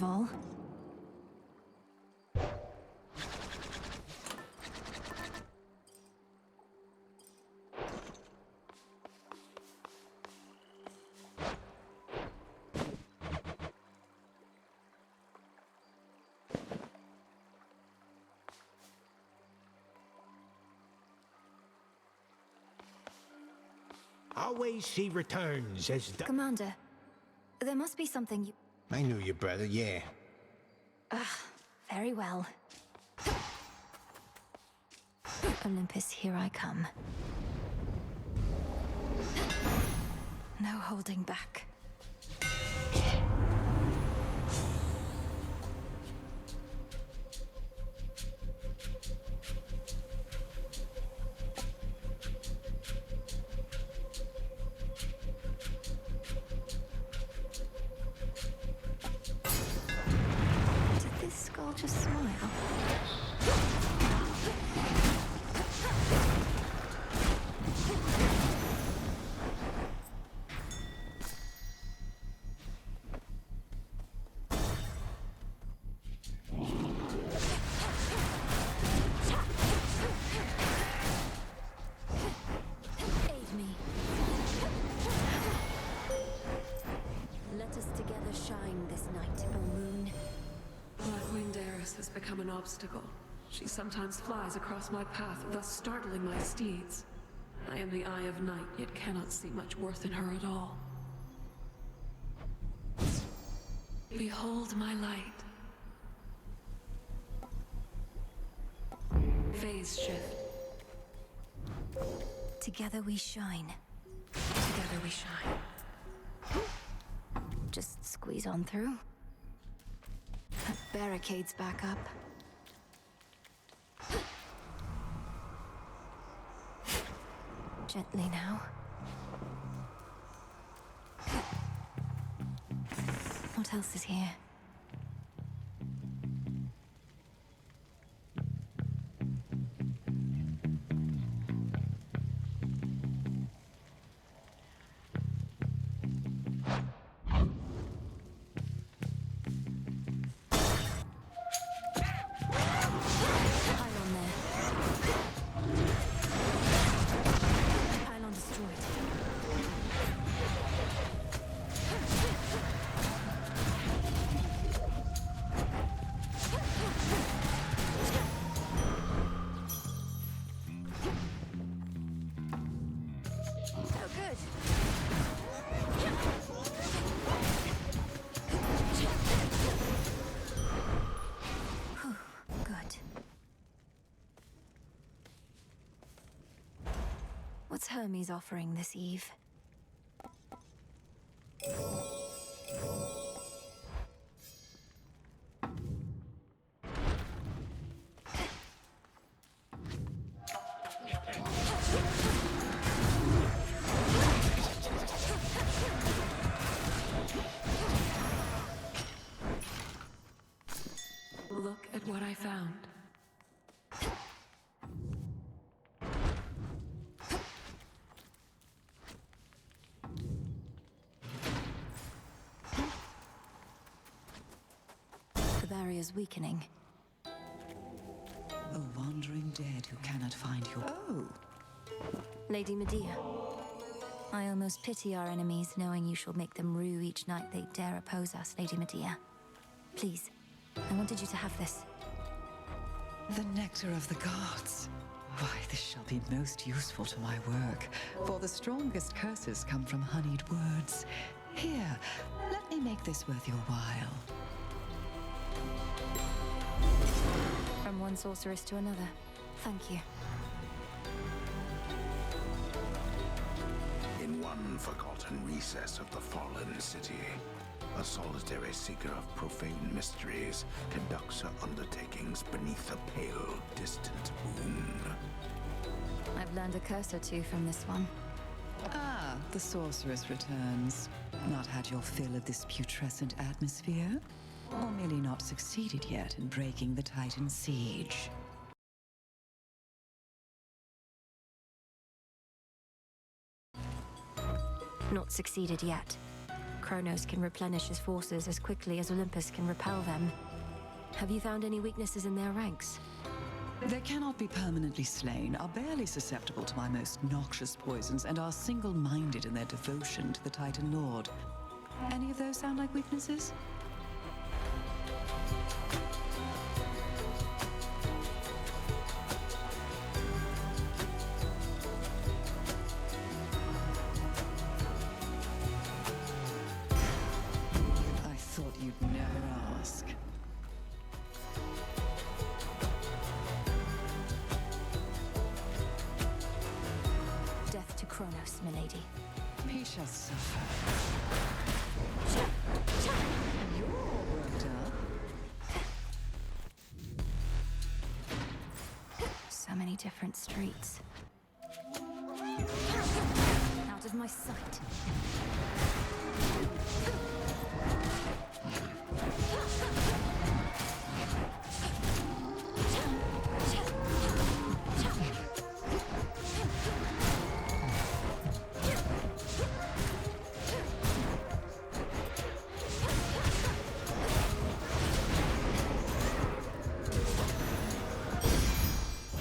of all. Always she returns as the... Commander, there must be something you... I knew your brother, yeah. Very well. Olympus, here I come. No holding back. Did this skull just smile? Aid me. Let us together shine this night, O moon. Blackwinged Eris has become an obstacle. She sometimes flies across my path, thus startling my steeds. I am the Eye of Night, yet cannot see much worth in her at all. Behold my light. Phase shift. Together we shine. Together we shine. Just squeeze on through. That barricade's back up. Gently now. What else is here? Pylon there. Pylon destroyed. Oh, good. Whew, good. What's Hermes offering this eve? Look at what I found. The barrier's weakening. A wandering dead who cannot find your... Oh, Lady Medea. I almost pity our enemies, knowing you shall make them rue each night they dare oppose us, Lady Medea. Please, I wanted you to have this. the nectar of the gods. Why, this shall be most useful to my work, for the strongest curses come from honeyed words. Here, let me make this worth your while. From one sorceress to another. Thank you. In one forgotten recess of the fallen city, a solitary seeker of profane mysteries conducts her undertakings beneath a pale, distant moon. I've learned a curse or two from this one. Ah, the sorceress returns. Not had your fill of this putrescent atmosphere? Or merely not succeeded yet in breaking the Titan siege? Not succeeded yet. Kronos can replenish his forces as quickly as Olympus can repel them. Have you found any weaknesses in their ranks? They cannot be permanently slain, are barely susceptible to my most noxious poisons, and are single-minded in their devotion to the Titan Lord. Any of those sound like weaknesses? I thought you'd never ask. Death to Kronos, milady. He shall suffer. You're all worked up. So many different streets. Out of my sight.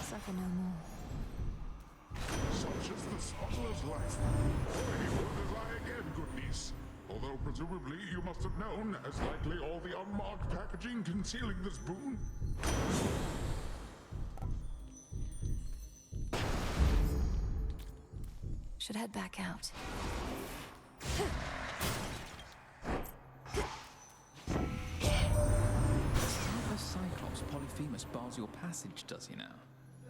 Suffer no more. Such is the smuggler's life. He will lie again, good niece. Although presumably you must have known, as likely all the unmarked packaging concealing this boon. Should head back out. The Cyclops Polyphemus bars your passage, does he now?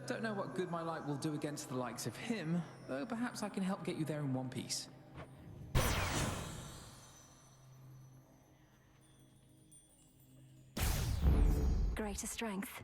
Don't know what good my light will do against the likes of him, though perhaps I can help get you there in one piece. Greater strength.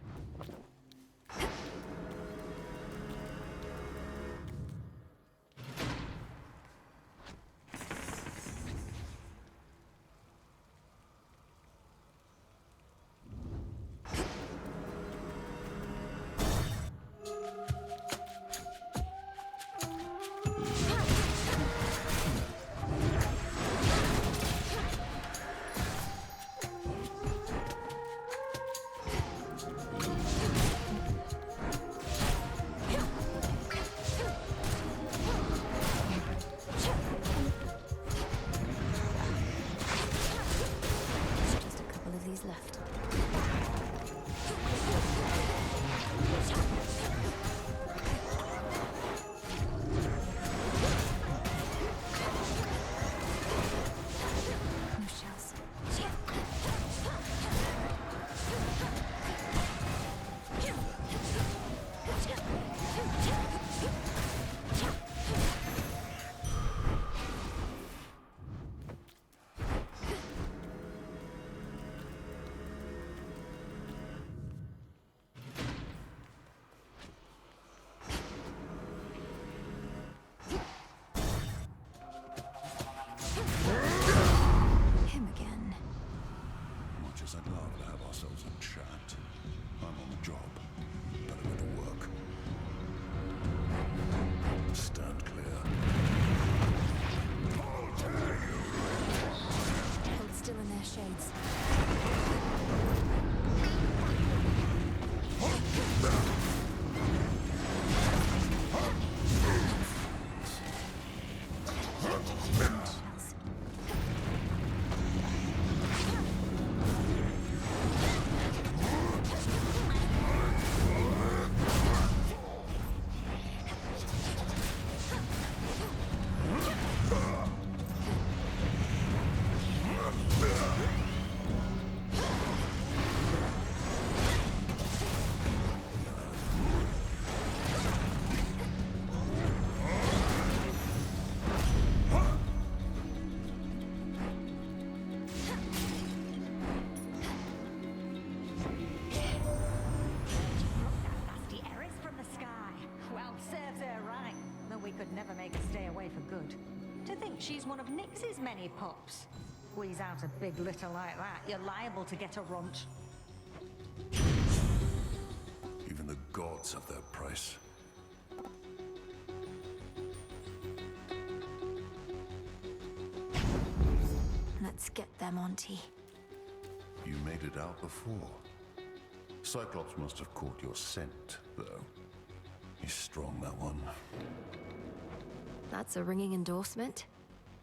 Just a couple of these left. No shells. Him again. Much as I'd love to have ourselves a chat, I'm on the job. Better go to work. Stand clear. Hold still in their shades. Shells. Nasty Eris from the sky. Well, serves her right. Though we could never make her stay away for good. To think she's one of Nyx's many pups. Squeeze out a big litter like that, you're liable to get a runt. Even the gods have their price. Let's get them, Auntie. You made it out before. Cyclops must have caught your scent, though. He's strong, that one. That's a ringing endorsement.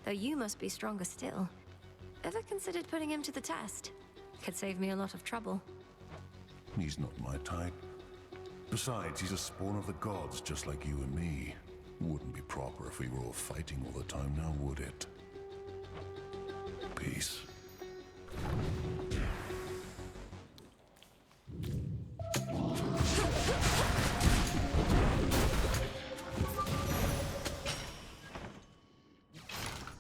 Though you must be stronger still. Ever considered putting him to the test? Could save me a lot of trouble. He's not my type. Besides, he's a spawn of the gods, just like you and me. Wouldn't be proper if we were all fighting all the time now, would it? Peace.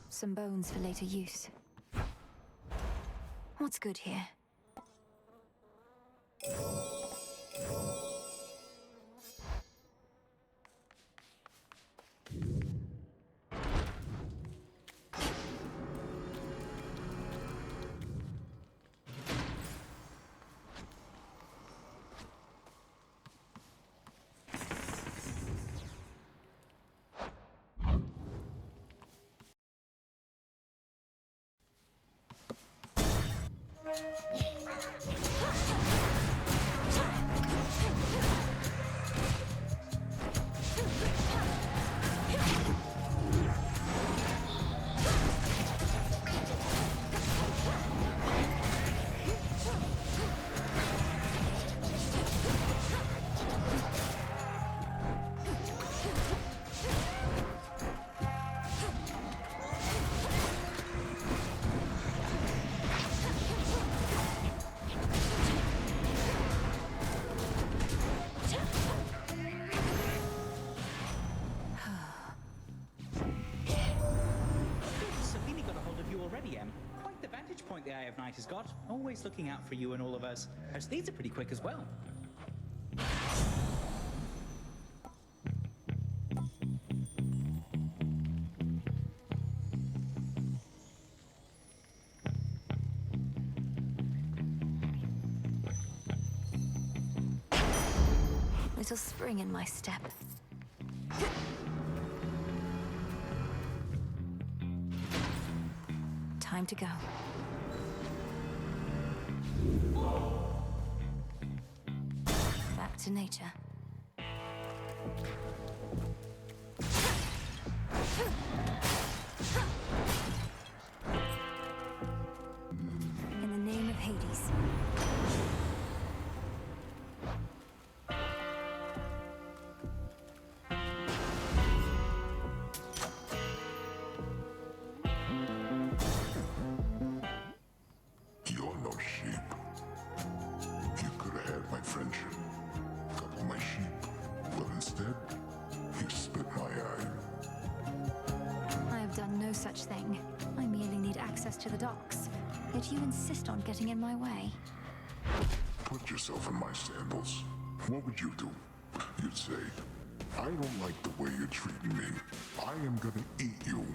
Some bones for later use. What's good here? The Eye of Night has got, always looking out for you and all of us. Her steeds are pretty quick as well. Little spring in my step. Time to go. Back to nature. In the name of Hades. You're no sheep. You could have had my friendship, couple my sheep, but instead, you spit my eye. I have done no such thing. I merely need access to the docks. Yet you insist on getting in my way. Put yourself in my sandals. What would you do? You'd say, I don't like the way you're treating me. I am gonna eat you.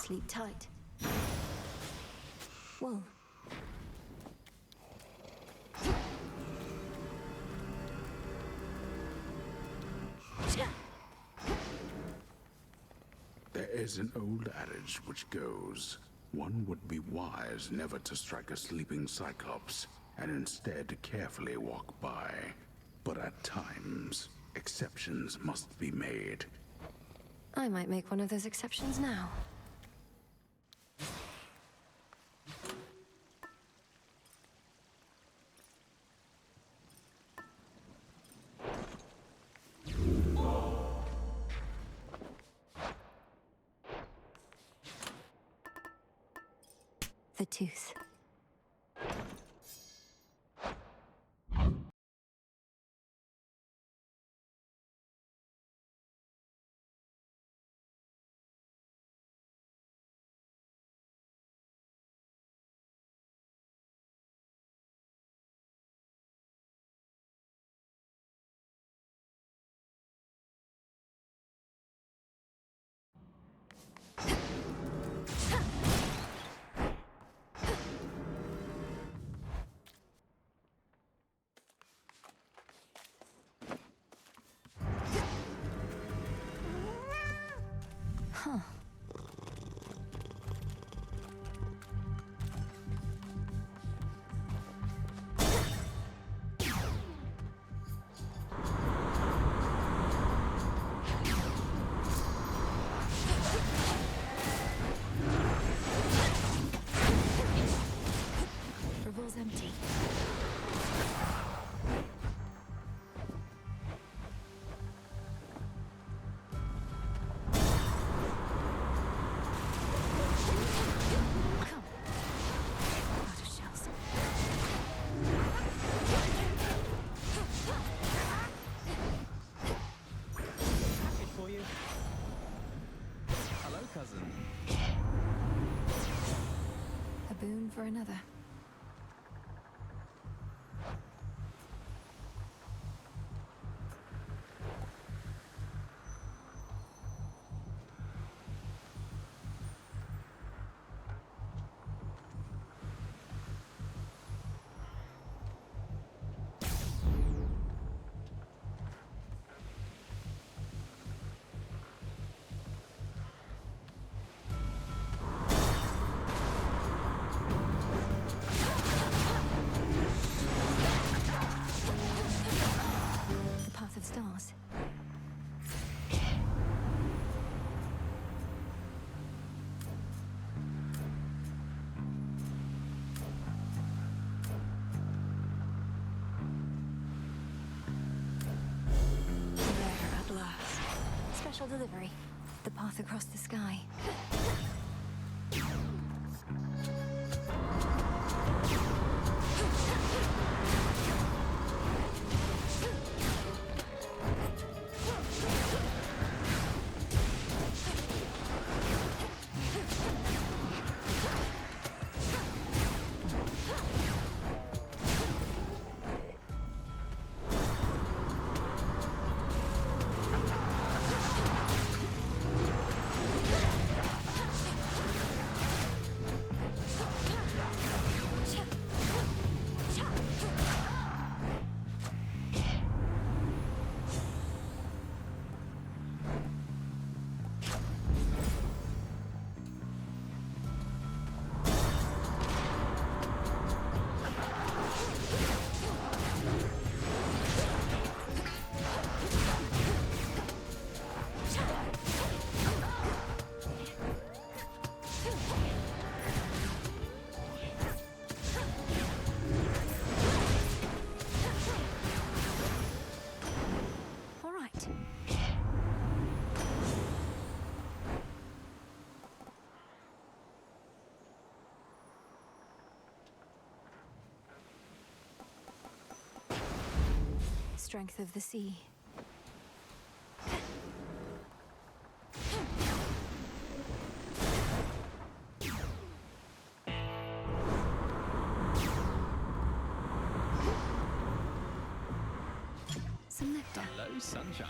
Sleep tight. Wool. There is an old adage which goes, one would be wise never to strike a sleeping Cyclops, and instead carefully walk by. But at times, exceptions must be made. I might make one of those exceptions now. The tooth. Huh. Revol's empty. For another. Stars. There at last. Special delivery. The path across the sky. Strength of the sea. Some nectar. Hello, sunshine.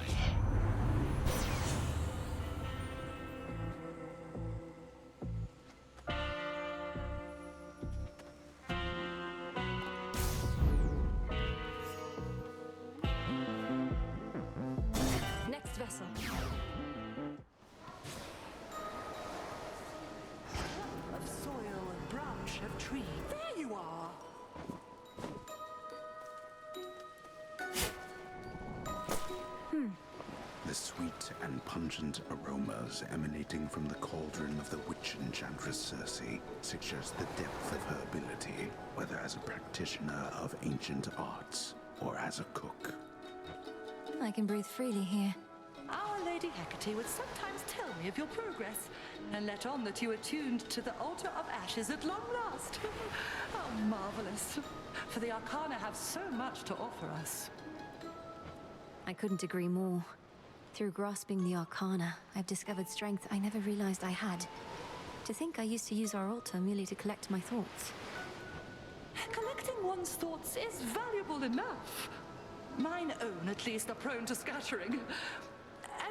vessel. Of soil, a branch of tree. There you are! The sweet and pungent aromas emanating from the cauldron of the witch enchantress Circe suggest the depth of her ability, whether as a practitioner of ancient arts or as a cook. I can breathe freely here. Our Lady Hecate would sometimes tell me of your progress, and let on that you attuned to the altar of ashes at long last. How marvelous! For the Arcana have so much to offer us. I couldn't agree more. Through grasping the Arcana, I've discovered strength I never realized I had. To think I used to use our altar merely to collect my thoughts. Collecting one's thoughts is valuable enough. Mine own, at least, are prone to scattering.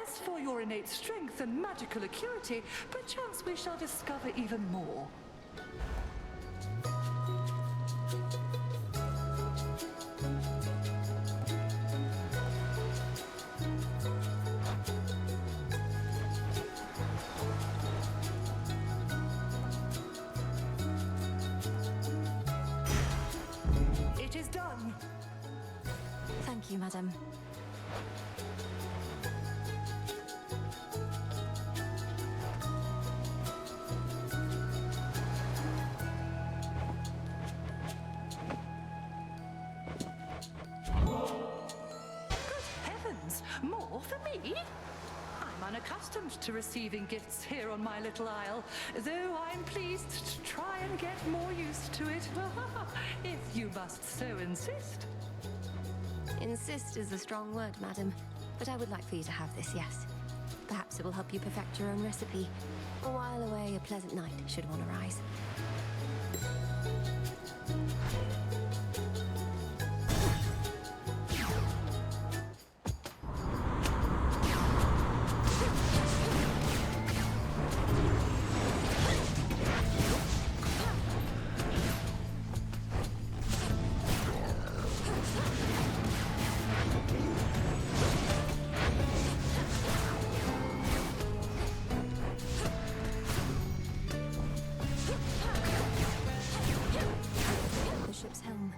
As for your innate strength and magical acuity, perchance we shall discover even more. It is done. Thank you, madam. Heavens, more for me? I'm unaccustomed to receiving gifts here on my little isle, though I'm pleased to try and get more used to it, if you must so insist. Insist is a strong word, madam, but I would like for you to have this, yes. Perhaps it will help you perfect your own recipe, or while away a pleasant night should one arise. The ship's helm.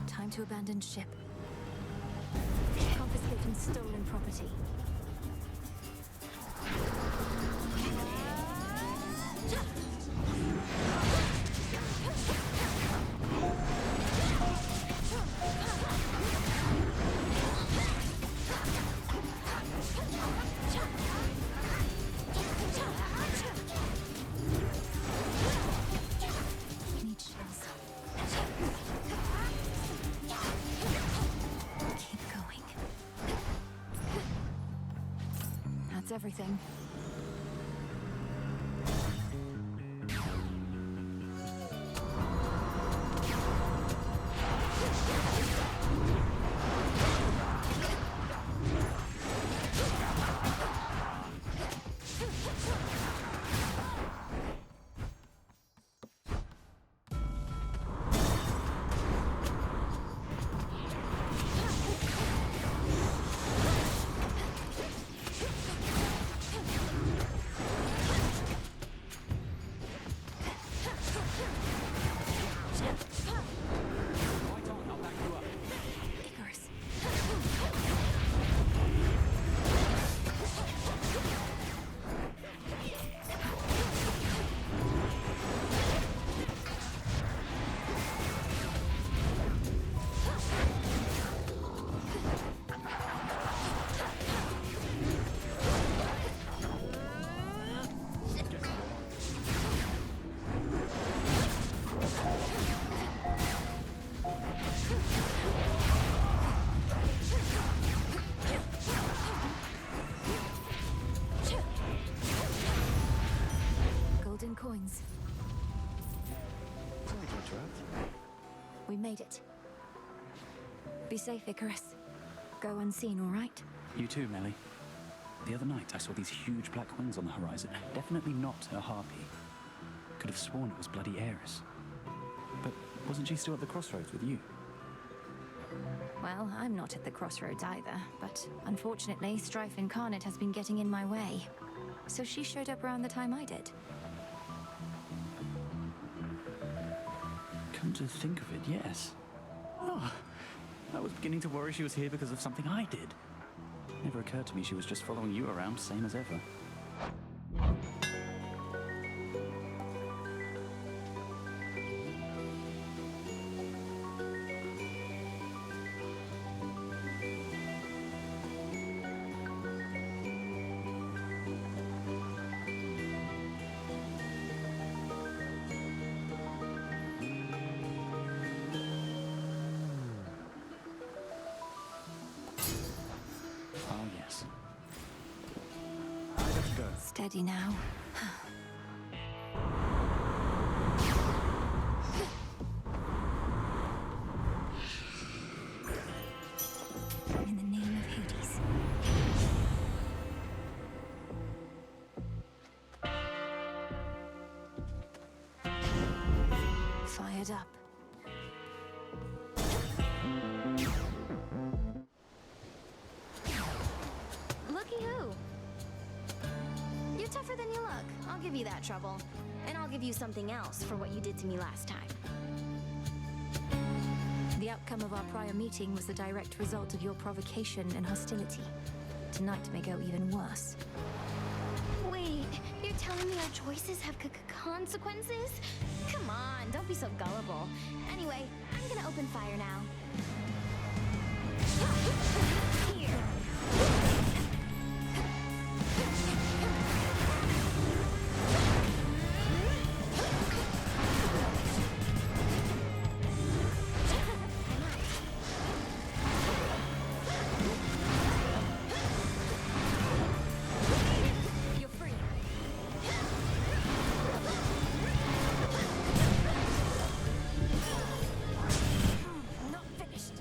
Time to abandon ship. Confiscating stolen property. Need shells. Keep going. That's everything. We made it. Be safe, Icarus. Go unseen, all right? You too, Melly. The other night, I saw these huge black wings on the horizon. Definitely not a harpy. Could have sworn it was bloody Eris. But wasn't she still at the crossroads with you? Well, I'm not at the crossroads either, but unfortunately, Strife Incarnate has been getting in my way. So she showed up around the time I did. Come to think of it, yes. Oh, I was beginning to worry she was here because of something I did. Never occurred to me she was just following you around, same as ever. Steady now. In the name of Hades. Fired up. Looky who. You're tougher than you look. I'll give you that trouble. And I'll give you something else for what you did to me last time. The outcome of our prior meeting was the direct result of your provocation and hostility. Tonight may go even worse. Wait, you're telling me our choices have consequences? Come on, don't be so gullible. Anyway, I'm gonna open fire now. Here. Not finished.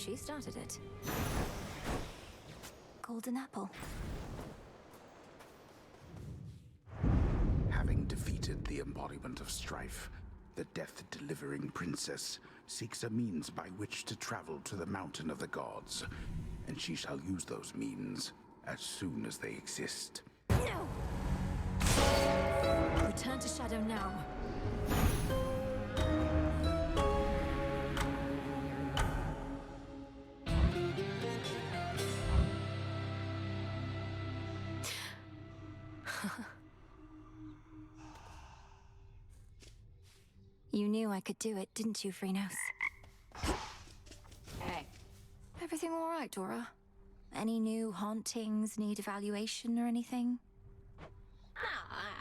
She started it. Golden apple. Having defeated the embodiment of strife, the death-delivering princess seeks a means by which to travel to the mountain of the gods, and she shall use those means as soon as they exist. No! Return to Shadow now. You knew I could do it, didn't you, Phrynos? Hey. Everything all right, Dora? Any new hauntings need evaluation or anything?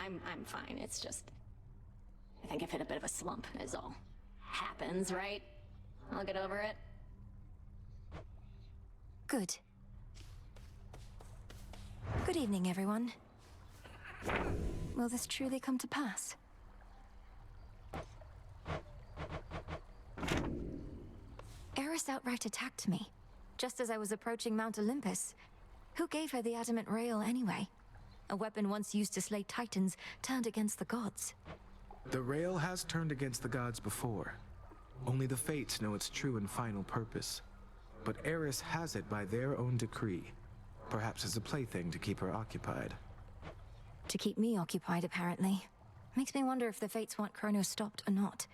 I'm fine. It's just... I think I've hit a bit of a slump, is all. Happens, right? I'll get over it. Good. Good evening, everyone. Will this truly come to pass? Eris outright attacked me, just as I was approaching Mount Olympus. Who gave her the adamant rail anyway? A weapon once used to slay titans, turned against the gods. The rail has turned against the gods before. Only the Fates know its true and final purpose. But Eris has it by their own decree. Perhaps as a plaything to keep her occupied. To keep me occupied, apparently. Makes me wonder if the Fates want Chronos stopped or not.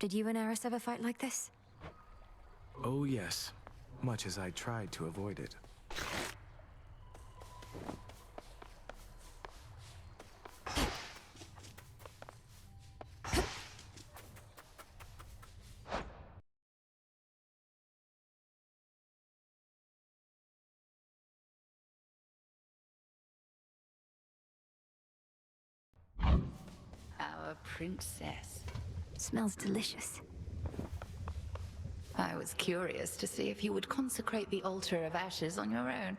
Did you and Eris ever fight like this? Oh yes, much as I tried to avoid it. Our princess. Smells delicious. I was curious to see if you would consecrate the altar of ashes on your own.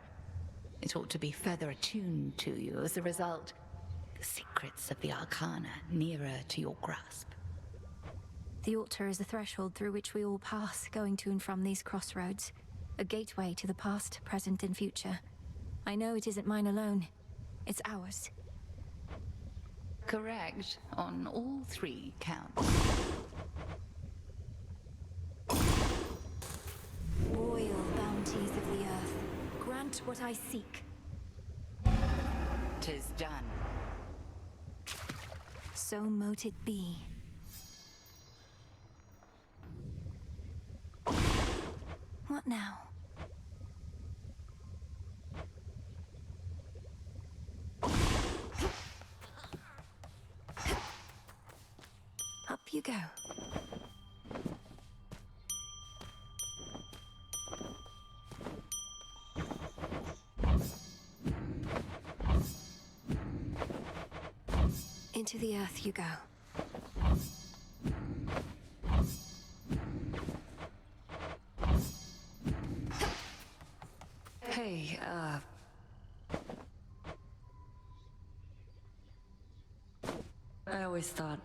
It ought to be further attuned to you as a result. The secrets of the Arcana nearer to your grasp. The altar is a threshold through which we all pass, going to and from these crossroads. A gateway to the past, present, and future. I know it isn't mine alone. It's ours. Correct, on all 3 counts. Royal bounties of the earth, grant what I seek. 'Tis done. So mote it be. What now? Up you go. Into the earth you go. Hey, I always thought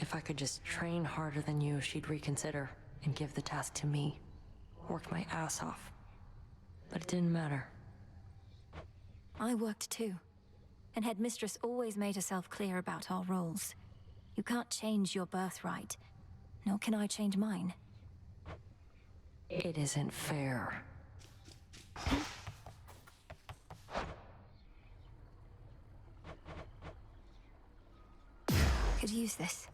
if I could just train harder than you, she'd reconsider and give the task to me. Worked my ass off. But it didn't matter. I worked too. And Headmistress always made herself clear about our roles. You can't change your birthright, nor can I change mine. It isn't fair. Could use this.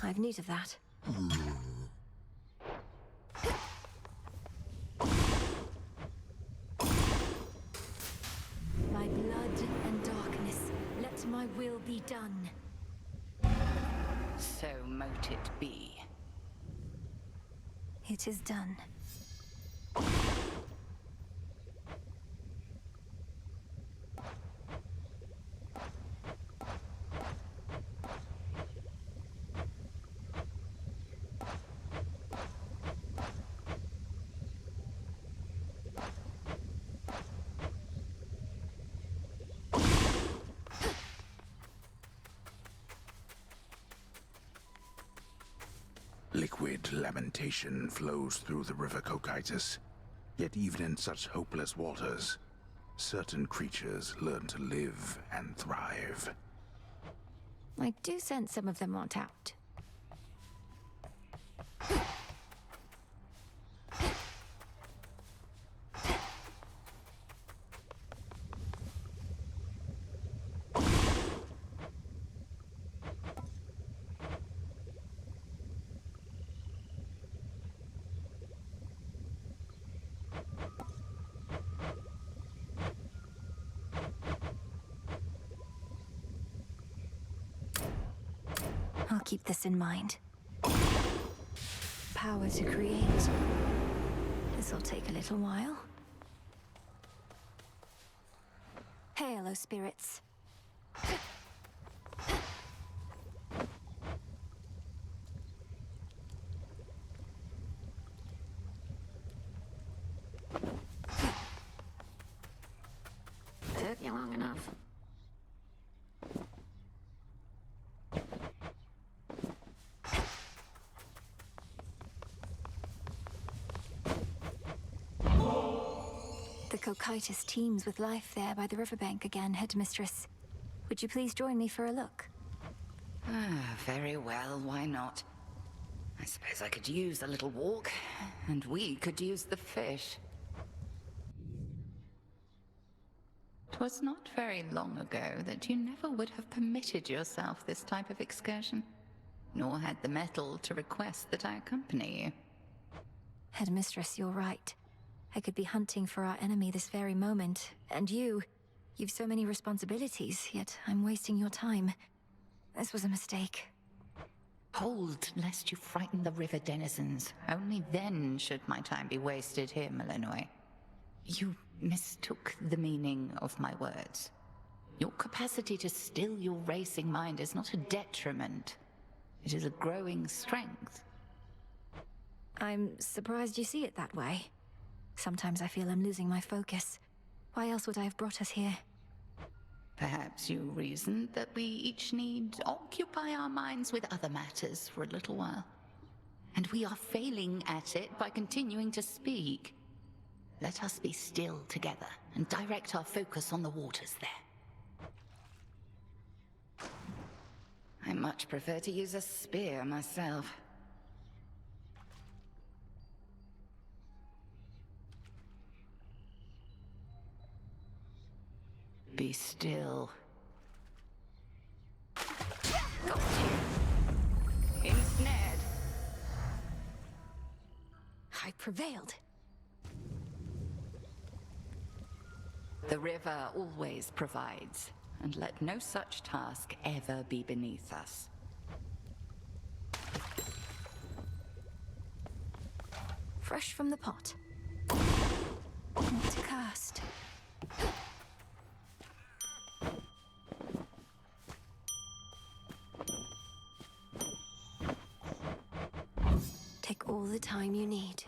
I've need of that. By blood and darkness, let my will be done. So mote it be. It is done. Liquid lamentation flows through the river Cocytus. Yet even in such hopeless waters, certain creatures learn to live and thrive. I do sense some of them want out. I'll keep this in mind. Power to create. This'll take a little while. Hail, O spirits. Took you long enough. The Cocytus teems with life there by the riverbank again, Headmistress. Would you please join me for a look? Very well, why not? I suppose I could use a little walk, and we could use the fish. 'Twas not very long ago that you never would have permitted yourself this type of excursion, nor had the mettle to request that I accompany you. Headmistress, you're right. I could be hunting for our enemy this very moment, and you've so many responsibilities, yet I'm wasting your time. This was a mistake. Hold, lest you frighten the river denizens. Only then should my time be wasted here, Malinois. You mistook the meaning of my words. Your capacity to still your racing mind is not a detriment. It is a growing strength. I'm surprised you see it that way. Sometimes I feel I'm losing my focus. Why else would I have brought us here? Perhaps you reasoned that we each need occupy our minds with other matters for a little while. And we are failing at it by continuing to speak. Let us be still together and direct our focus on the waters there. I much prefer to use a spear myself. Be still. Got you. Ensnared. I prevailed. The river always provides, and let no such task ever be beneath us. Fresh from the pot. What to cast? Take all the time you need.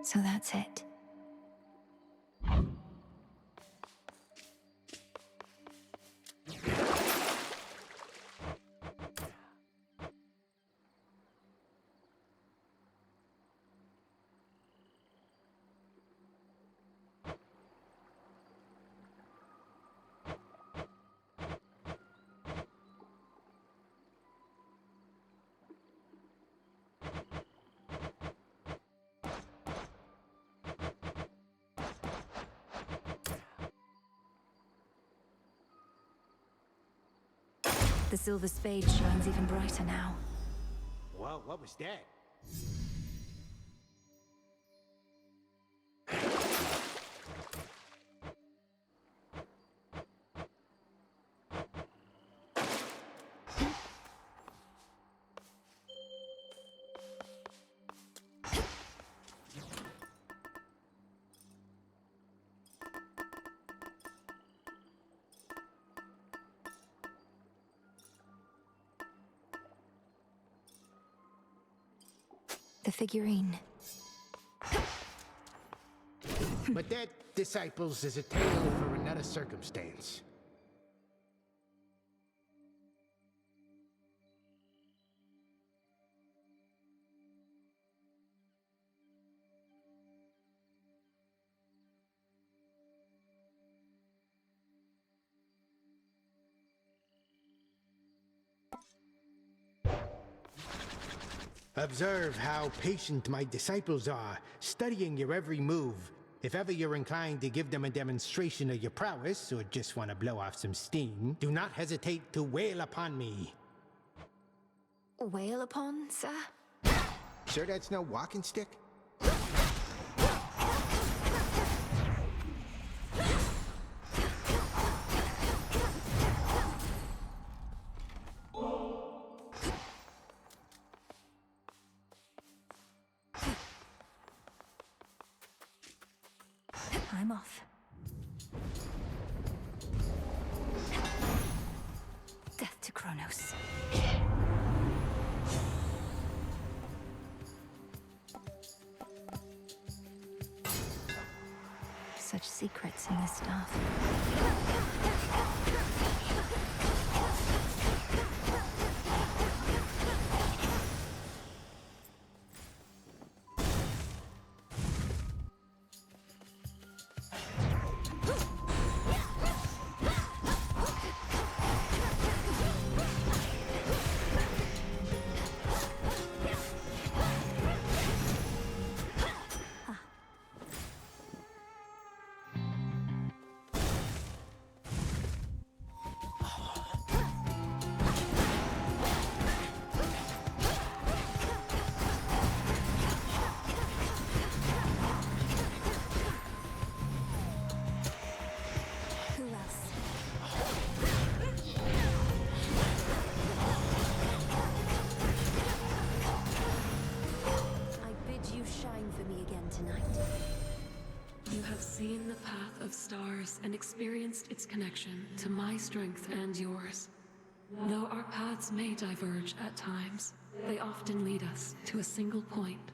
So that's it. The silver spade shines even brighter now. Well, what was that? The figurine. But that, disciples, is a tale for another circumstance. Observe how patient my disciples are, studying your every move. If ever you're inclined to give them a demonstration of your prowess, or just want to blow off some steam, do not hesitate to wail upon me. Wail upon, sir? Sure that's no walking stick? I'm off. Death to Kronos. Such secrets in this stuff. Seen the path of stars and experienced its connection to my strength and yours. Though our paths may diverge at times, they often lead us to a single point.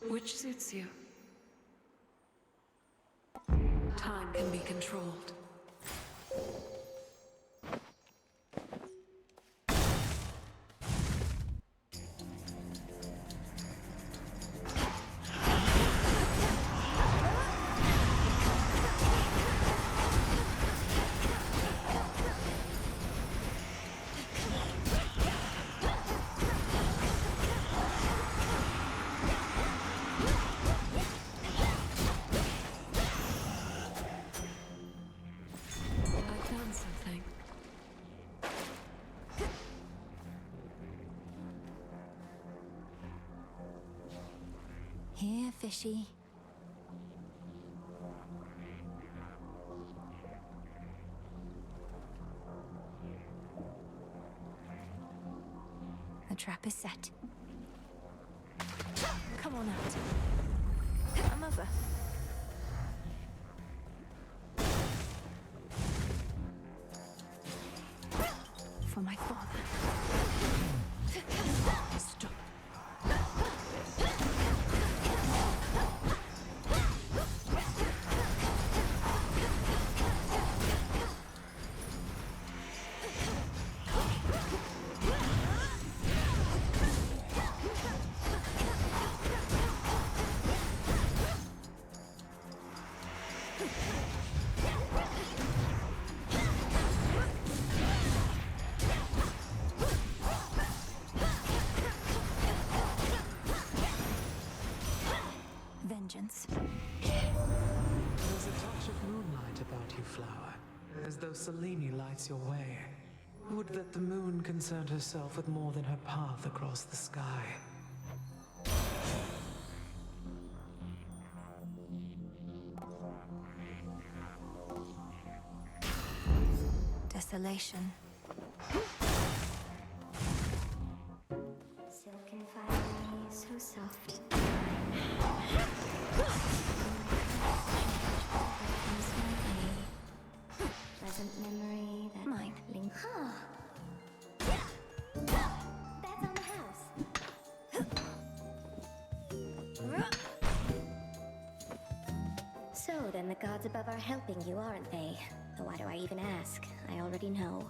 Which suits you? Time can be controlled. Here, fishy. The trap is set. Come on out. A mother. For my father. Stop. There's a touch of moonlight about you, flower. as though Selene lights your way. Would that the moon concerned herself with more than her path across the sky. Desolation. Silken fiery, so soft. Pleasant memory that Mine. Huh. That's on the house. So then the gods above are helping you, aren't they? Though why do I even ask? I already know.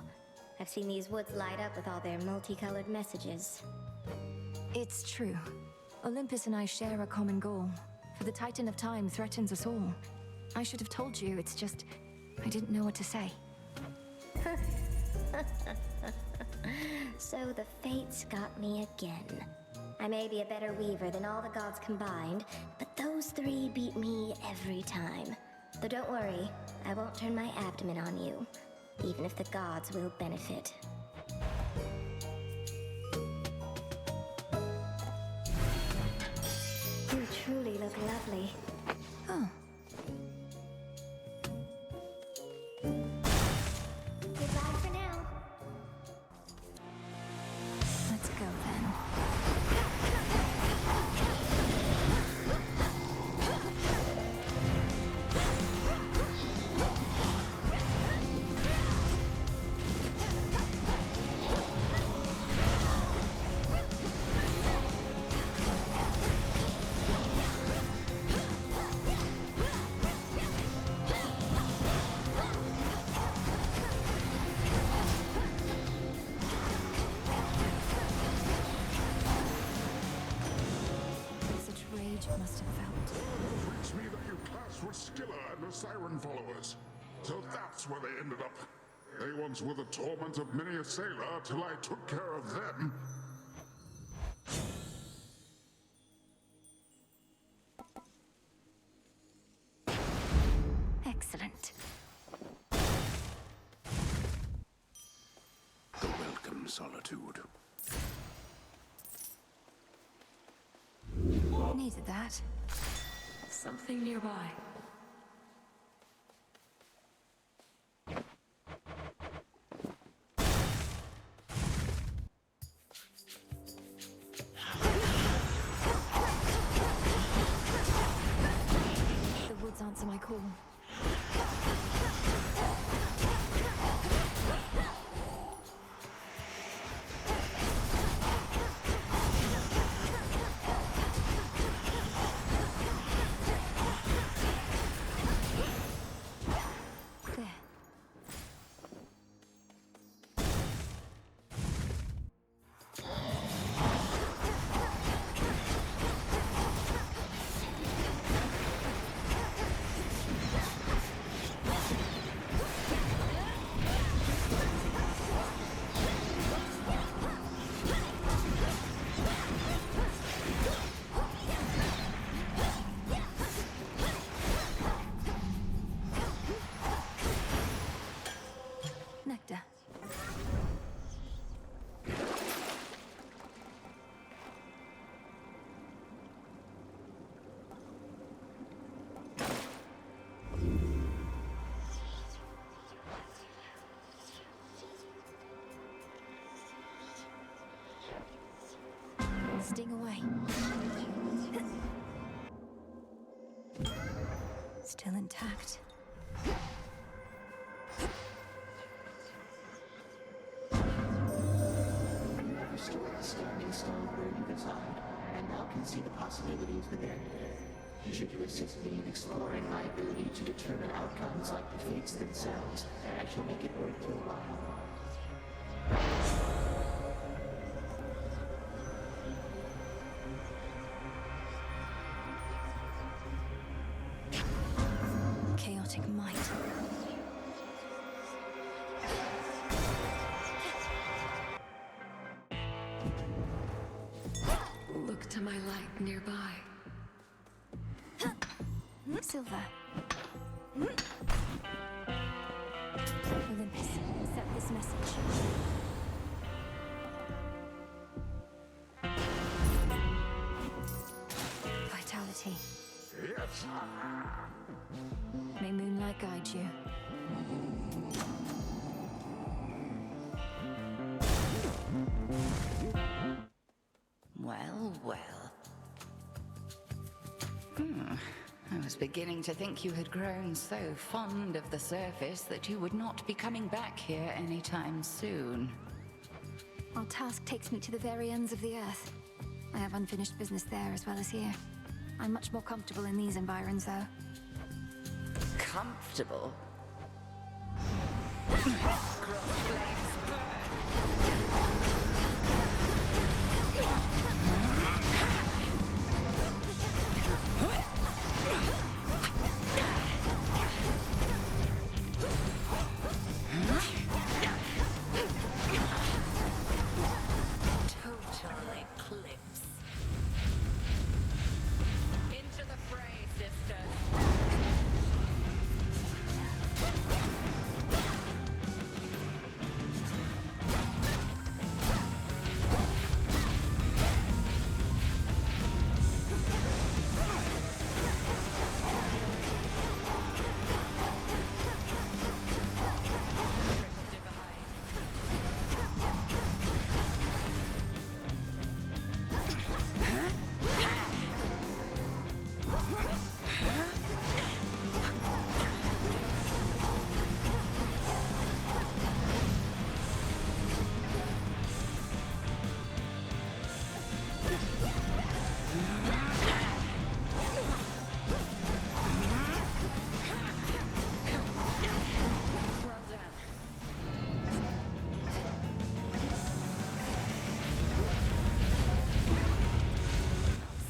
I've seen these woods light up with all their multicolored messages. It's true. Olympus and I share a common goal. For the Titan of Time threatens us all. I should have told you, it's just... I didn't know what to say. So the fates got me again. I may be a better weaver than all the gods combined, but those three beat me every time. Though don't worry, I won't turn my abdomen on you, even if the gods will benefit. You truly look lovely. Oh. Goodbye for now. Let's go then. Such rage it must have felt. Freaks me that you clashed with Scylla and the Siren followers. So that's where they ended up. They once were the torment of many a sailor till I took care of them. Excellent. The welcome solitude. Needed that. Something nearby. The woods answer my call. There. Nectar. Sting away. Still intact. Restored the standing stone where you reside, and now can see the possibilities within. Should you assist me in exploring my ability to determine outcomes like the fates themselves, I shall make it worth your while. Chaotic might. Look to my light nearby. Silver. May moonlight guide you. Well, well. I was beginning to think you had grown so fond of the surface that you would not be coming back here anytime soon. Our task takes me to the very ends of the earth. I have unfinished business there as well as here. I'm much more comfortable in these environs, though. Comfortable? Total eclipse. Into the fray, sisters.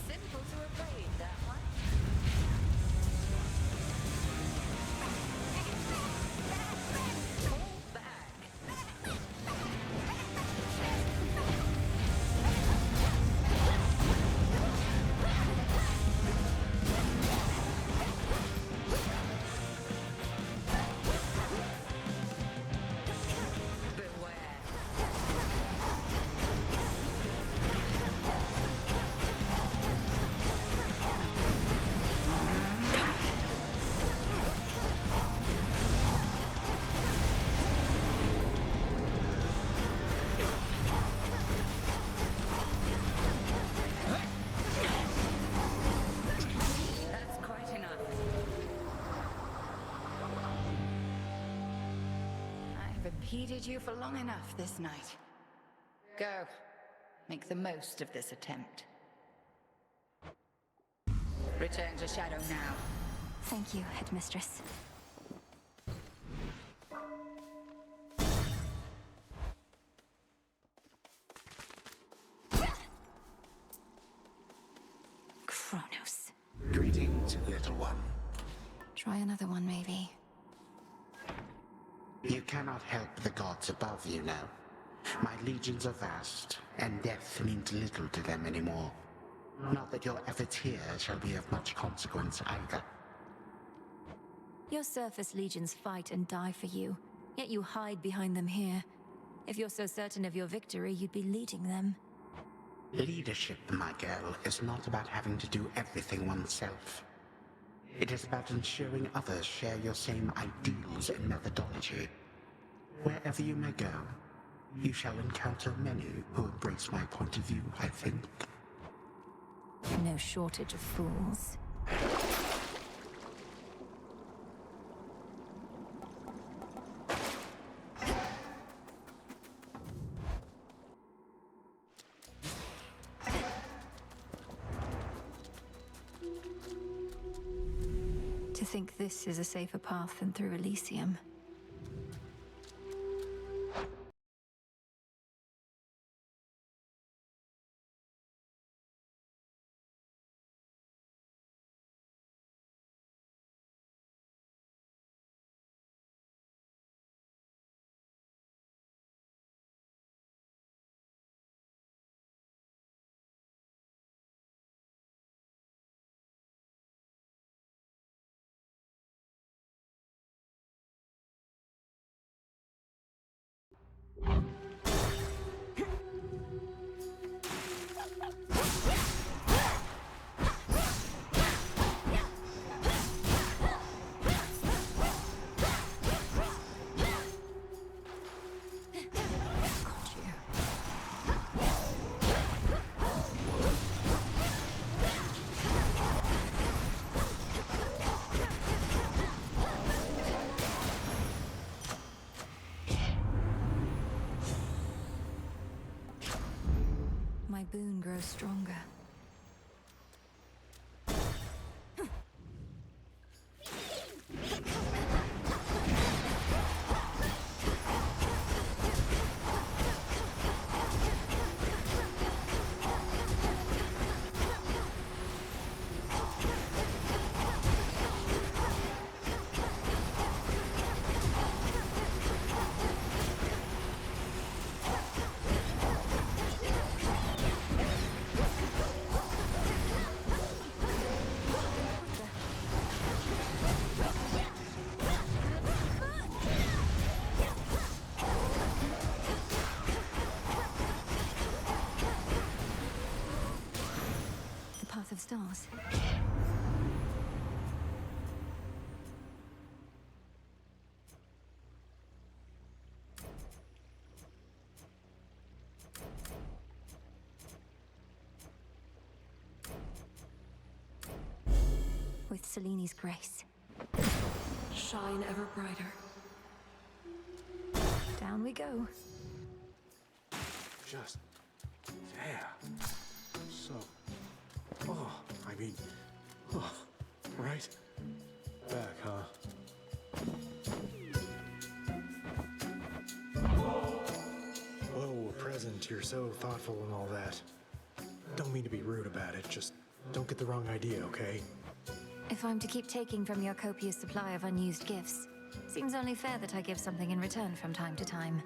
Simple to evade, that one. Pull back. Beware. That's quite enough. I've impeded you for long enough this night. Go. Make the most of this attempt. Return to Shadow now. Thank you, Headmistress. Kronos. Greetings, little one. Try another one, maybe. You cannot help the gods above you now. My legions are vast, and death means little to them anymore. Not that your efforts here shall be of much consequence either. Your surface legions fight and die for you, yet you hide behind them here. If you're so certain of your victory, you'd be leading them. Leadership, my girl, is not about having to do everything oneself. It is about ensuring others share your same ideals and methodology. Wherever you may go, you shall encounter many who embrace my point of view, I think. No shortage of fools. To think this is a safer path than through Elysium. boon grows stronger. Of stars. With Seleni's grace. Shine ever brighter. Down we go. Just there. So. Oh, I mean, right? Back, huh? Whoa, a present. You're so thoughtful and all that. Don't mean to be rude about it, just don't get the wrong idea, okay? If I'm to keep taking from your copious supply of unused gifts, seems only fair that I give something in return from time to time.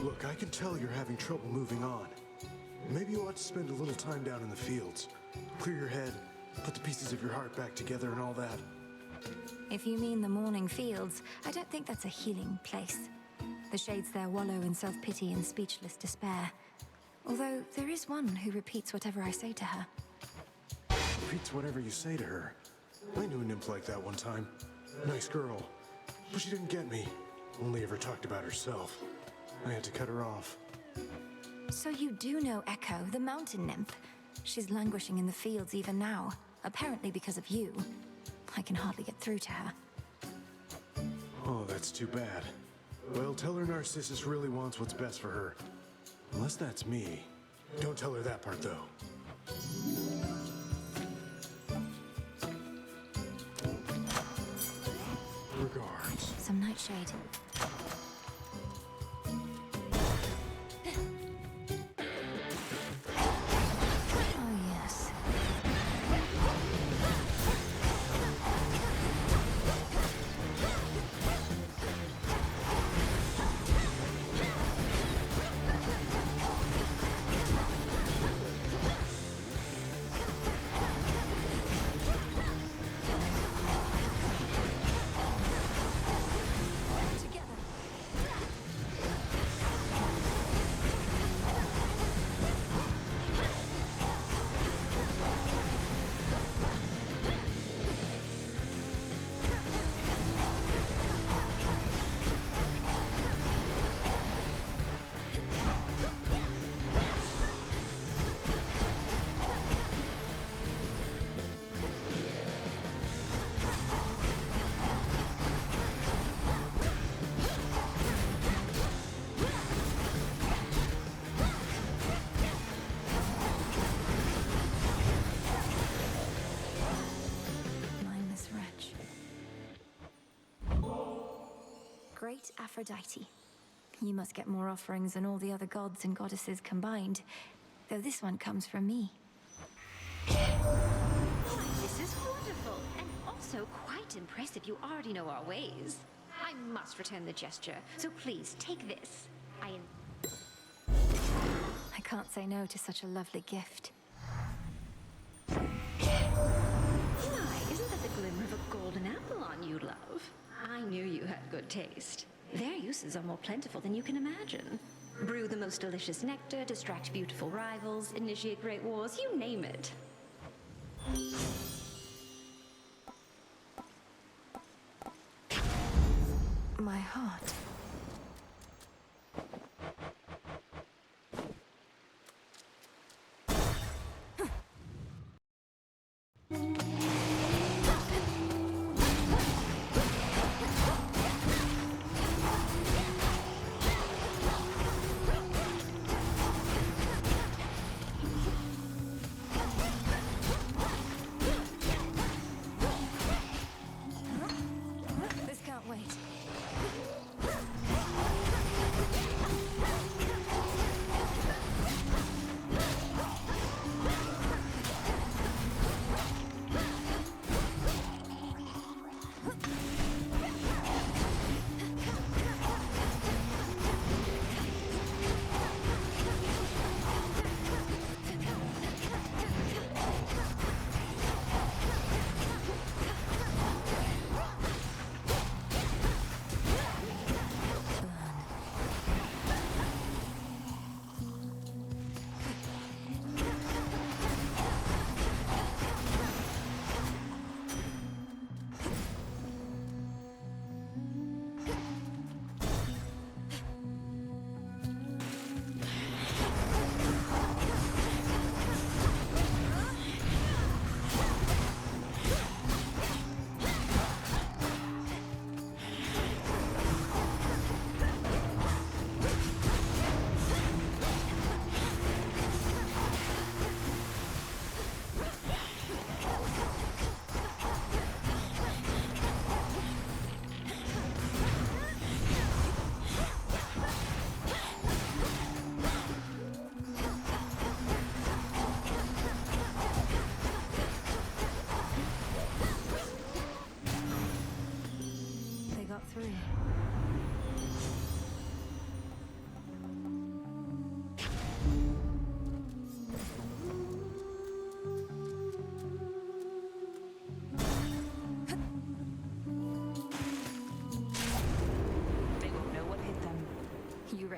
Look, I can tell you're having trouble moving on. Maybe you ought to spend a little time down in the fields. Clear your head, put the pieces of your heart back together and all that. If you mean the morning fields, I don't think that's a healing place. The shades there wallow in self-pity and speechless despair. Although there is one who repeats whatever I say to her. Repeats whatever you say to her. I knew a nymph like that one time. Nice girl. But she didn't get me. Only ever talked about herself. I had to cut her off. So you do know Echo, the mountain nymph. She's languishing in the fields even now, apparently because of you. I can hardly get through to her. Oh, that's too bad. Well, tell her Narcissus really wants what's best for her. Unless that's me. Don't tell her that part, though. Regards. Some nightshade. Great Aphrodite. You must get more offerings than all the other gods and goddesses combined, though this one comes from me. Why, this is wonderful, and also quite impressive. You already know our ways. I must return the gesture, so please take this. I can't say no to such a lovely gift. Why, isn't that the glimmer of a golden apple on you, love? I knew you had good taste. Their uses are more plentiful than you can imagine. Brew the most delicious nectar, distract beautiful rivals, initiate great wars, you name it. My heart.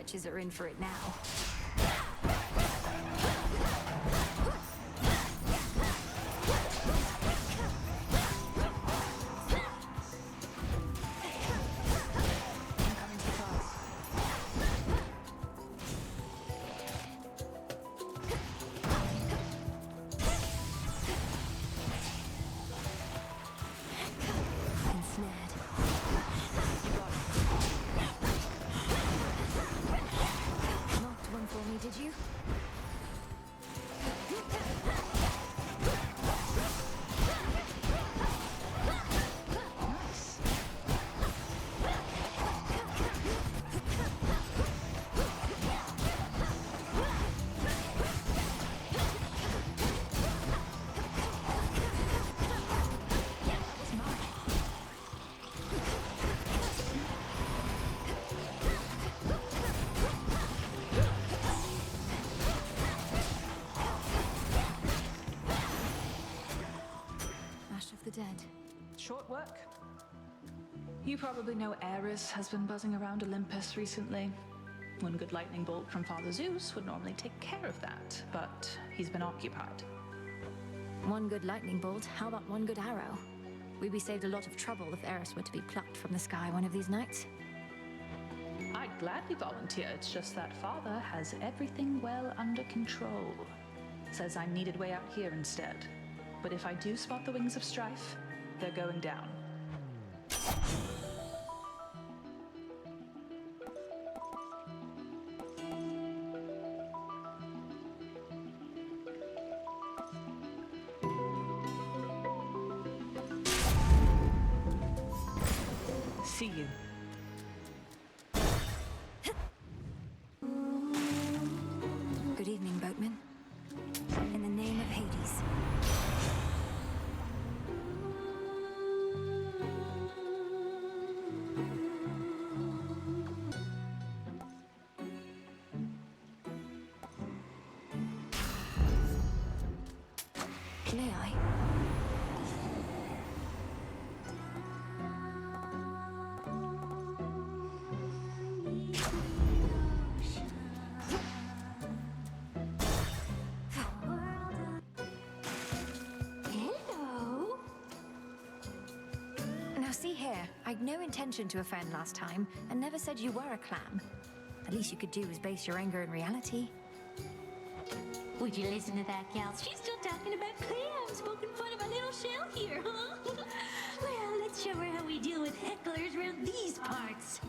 wretches are in for it now. Did you? Dead. Short work. You probably know Ares has been buzzing around Olympus recently. One good lightning bolt from Father Zeus would normally take care of that, but he's been occupied. One good lightning bolt, how about one good arrow? We'd be saved a lot of trouble if Ares were to be plucked from the sky one of these nights. I'd gladly volunteer, it's just that Father has everything well under control. Says I'm needed way out here instead. But if I do spot the wings of strife, they're going down. See you. Good evening, boatman. In the name of Hades. May I? Hello. Now see here, I'd no intention to offend last time, and never said you were a clam. The least you could do is base your anger in reality. Would you listen to that, gal? She's still talking about clams, poking fun of our little shell here, huh? Well, let's show her how we deal with hecklers around these parts.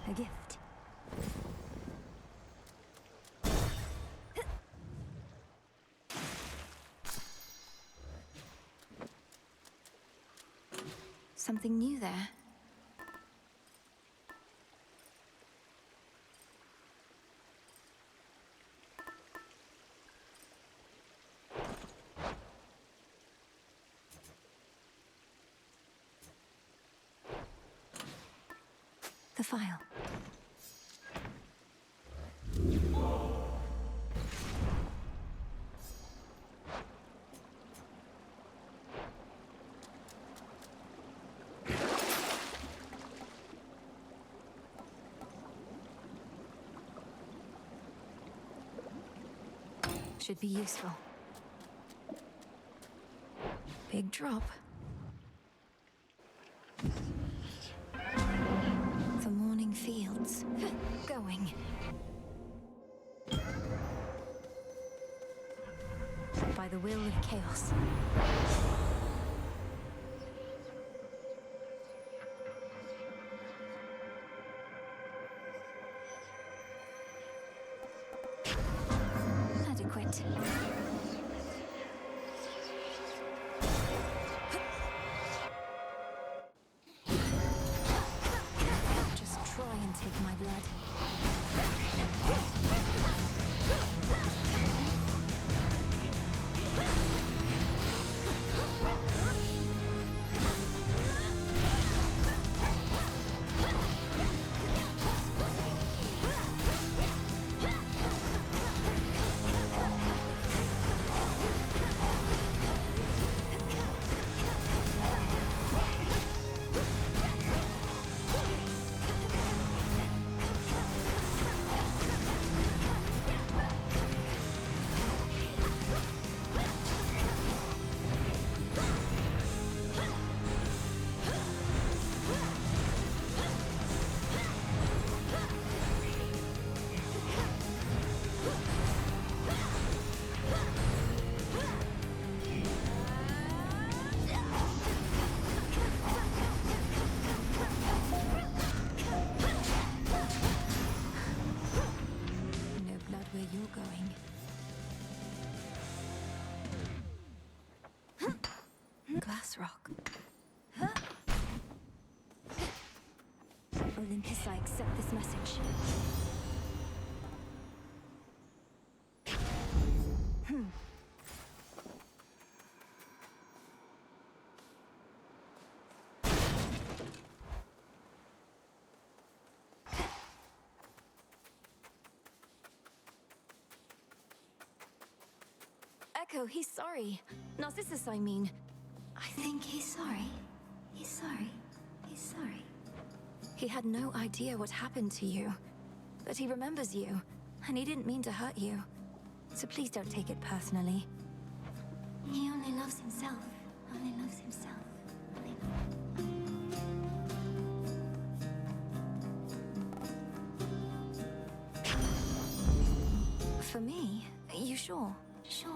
a gift. Something new there. The file. Should be useful. Big drop. The morning fields. Going. By the will of chaos. Adequate. Just try and take my blood. Glass rock. Olympus, I accept this message. Echo, he's sorry. Narcissus, I mean. I think he's sorry. He's sorry. He's sorry. He had no idea what happened to you. But he remembers you, and he didn't mean to hurt you. So please don't take it personally. He only loves himself. Only loves himself. For me? You sure? Sure.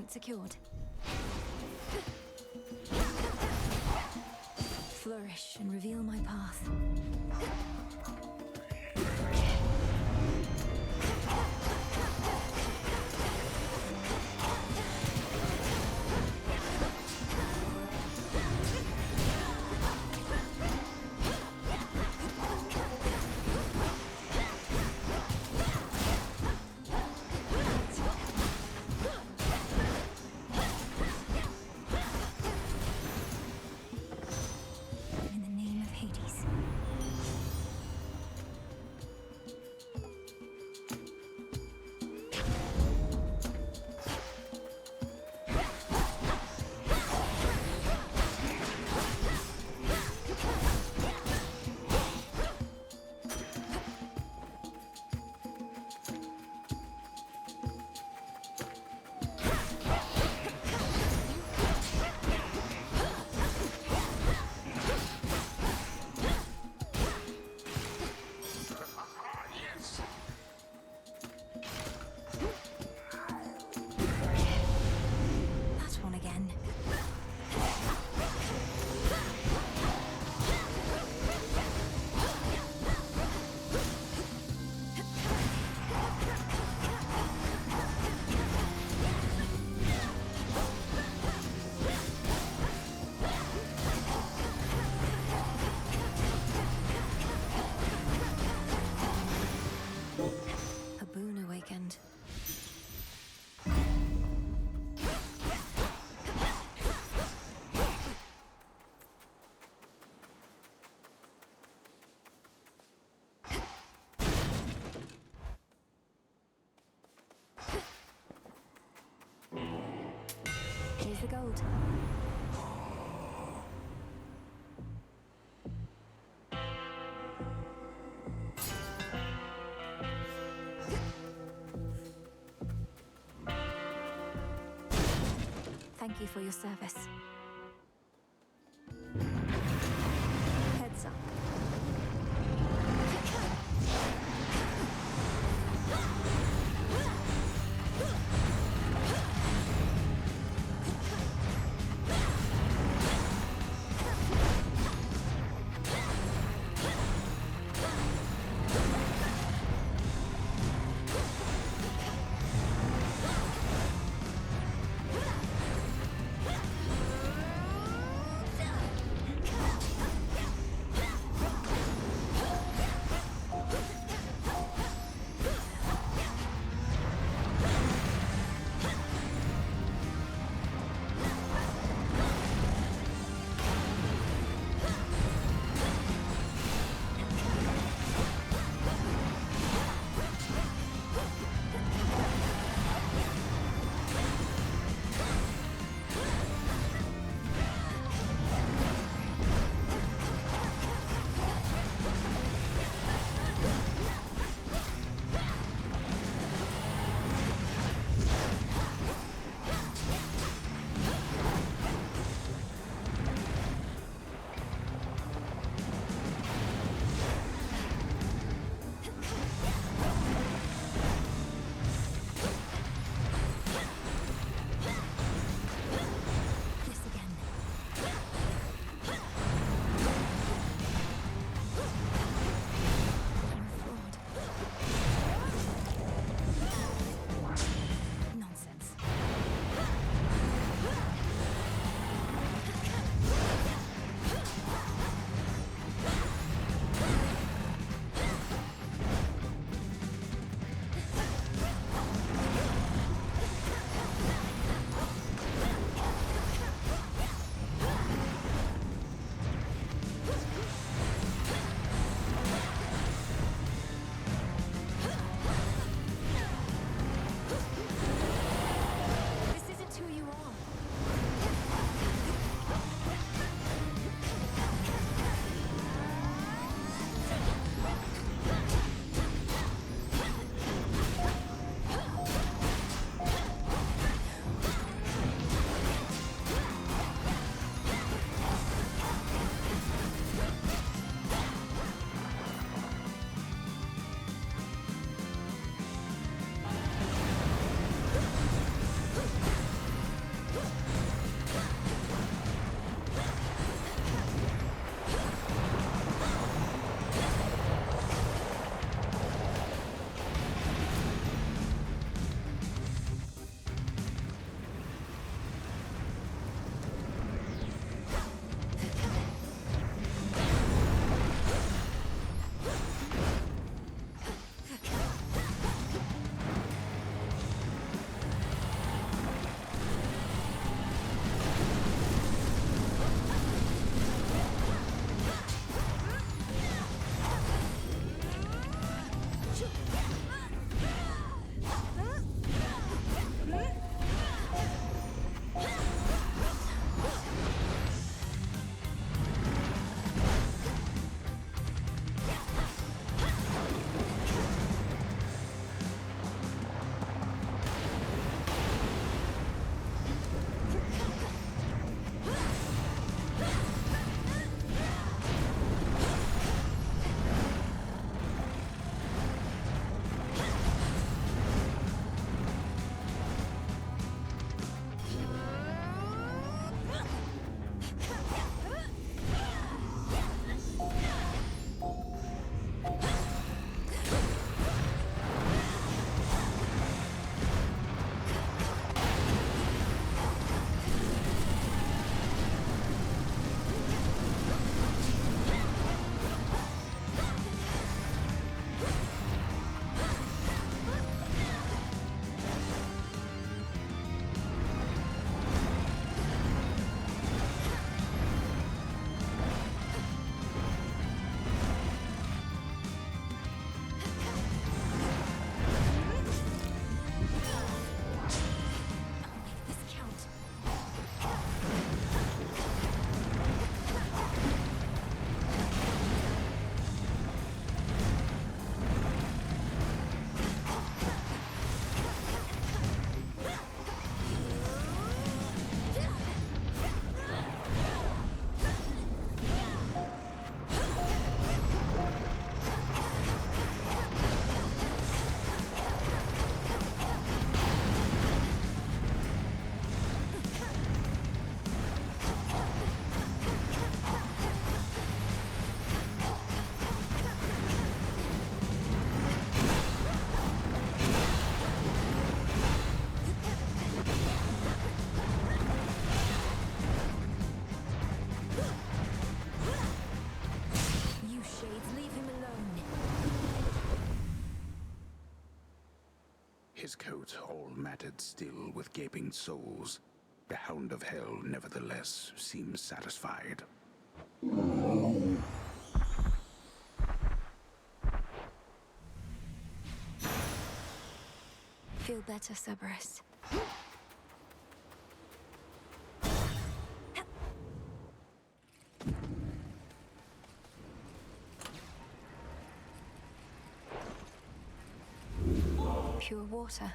Secured. Flourish and reveal my path. gold. Thank you for your service. Heads up. His coat all matted still with gaping soles, the Hound of Hell nevertheless seems satisfied. Feel better, Cerberus. Pure water.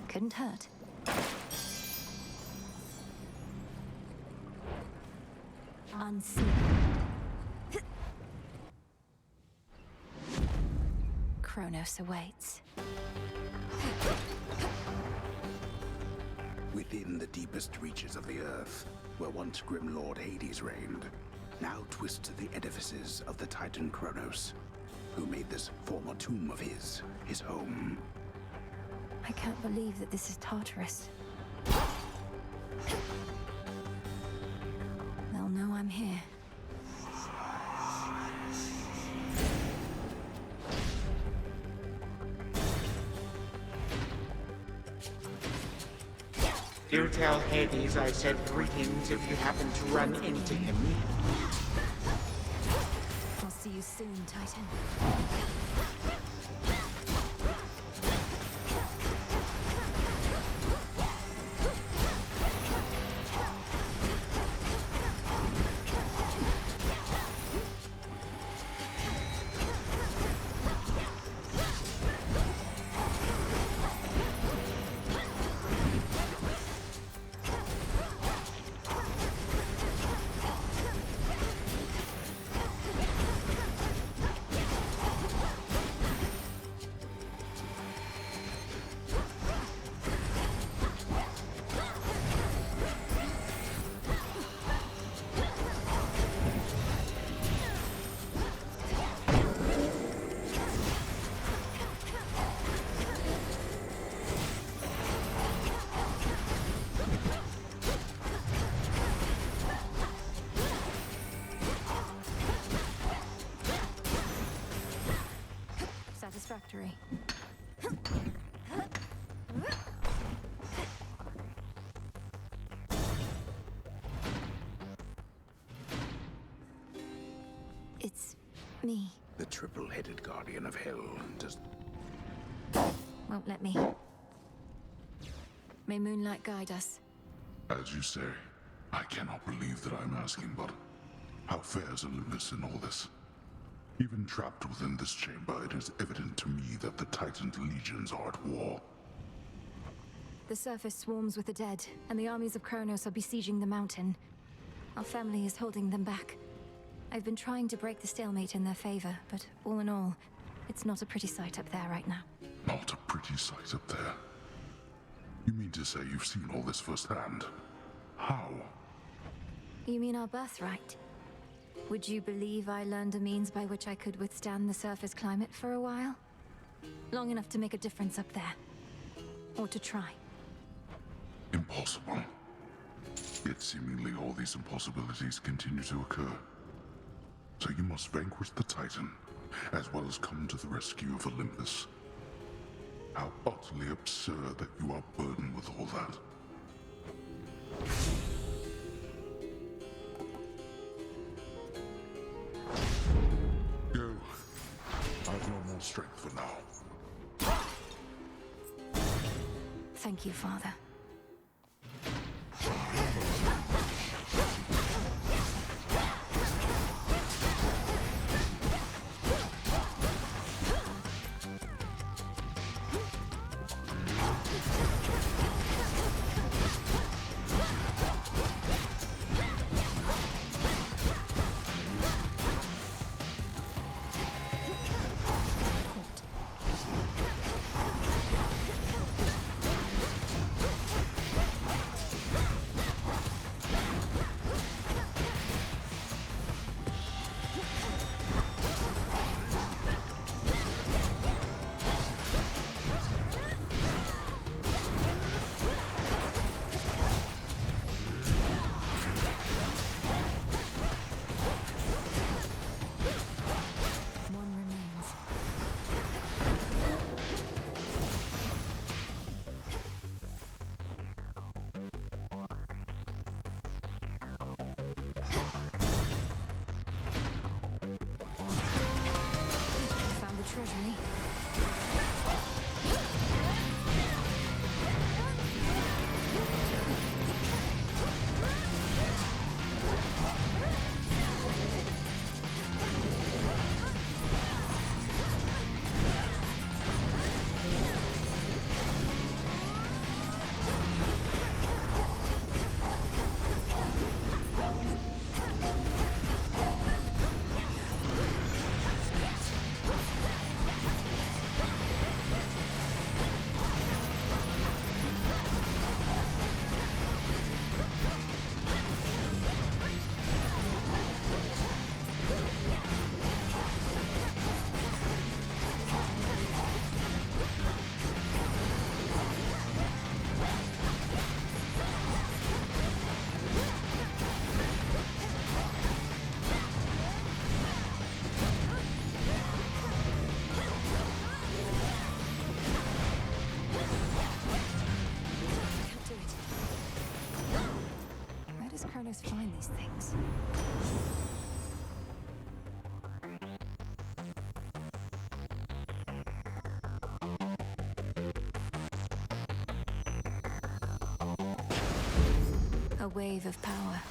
Couldn't hurt. Unseen. Kronos awaits. Within the deepest reaches of the earth, where once Grim Lord Hades reigned, now twist the edifices of the Titan Kronos, who made this former tomb of his home. I can't believe that this is Tartarus. They'll know I'm here. Do tell Hades I said greetings if you happen to run into him. I'll see you soon, Titan. Satisfactory. It's me. The triple-headed guardian of hell just Won't let me. May moonlight guide us. As you say, I cannot believe that I'm asking, but how fares Olympus in all this? Even trapped within this chamber, it is evident to me that the Titan's legions are at war. The surface swarms with the dead, and the armies of Kronos are besieging the mountain. Our family is holding them back. I've been trying to break the stalemate in their favor, but all in all, it's not a pretty sight up there right now. Not a pretty sight up there. You mean to say you've seen all this firsthand? How? You mean our birthright? Would you believe I learned a means by which I could withstand the surface climate for a while? Long enough to make a difference up there. Or to try. Impossible. Yet seemingly all these impossibilities continue to occur. So you must vanquish the Titan, as well as come to the rescue of Olympus. How utterly absurd that you are burdened with all that. Go. I've no more strength for now. Thank you, Father. Carlos find these things? A wave of power.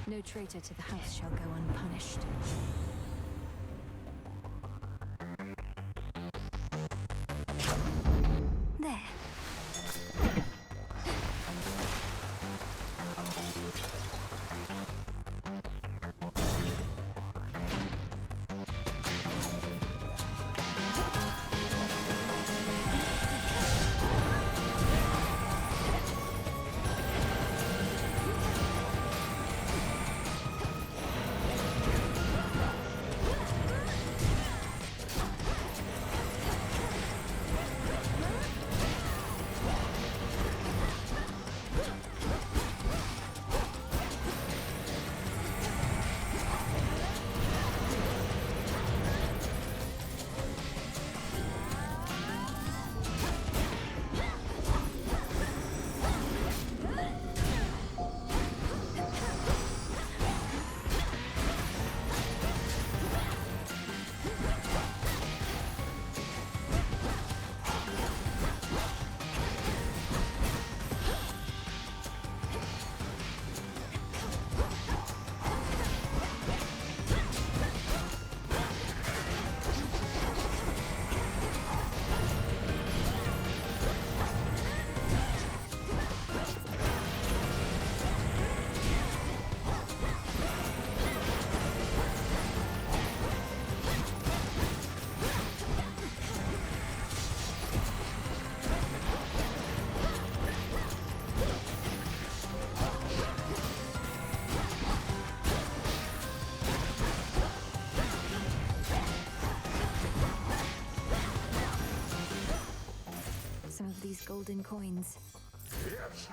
No traitor to the house shall go unpunished. There. Some of these golden coins. Yes.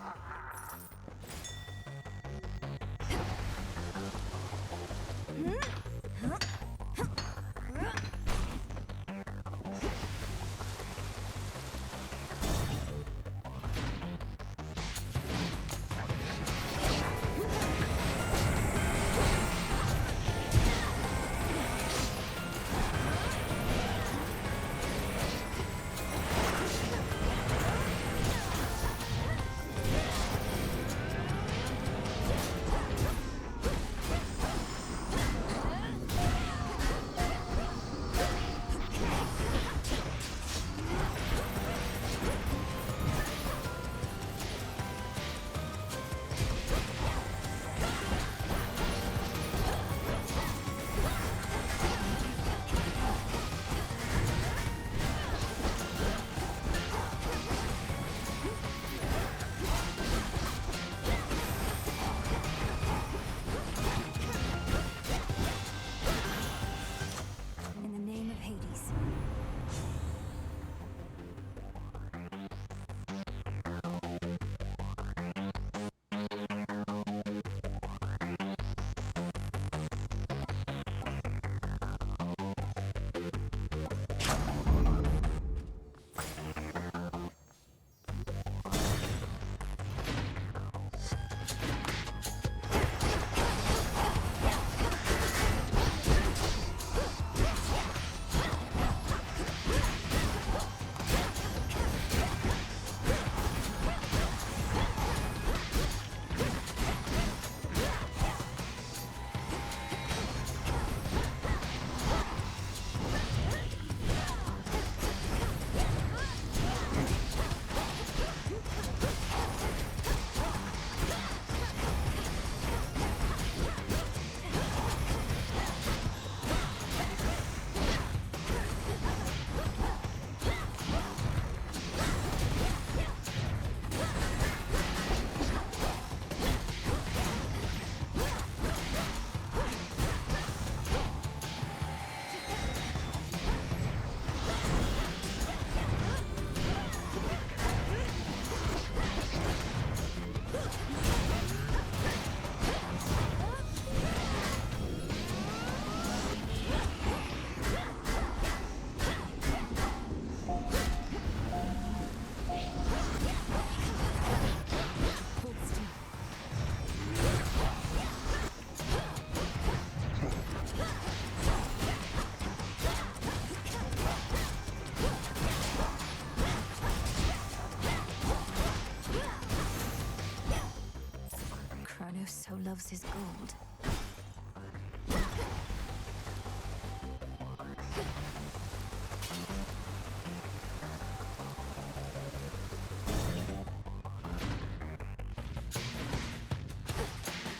loves his gold.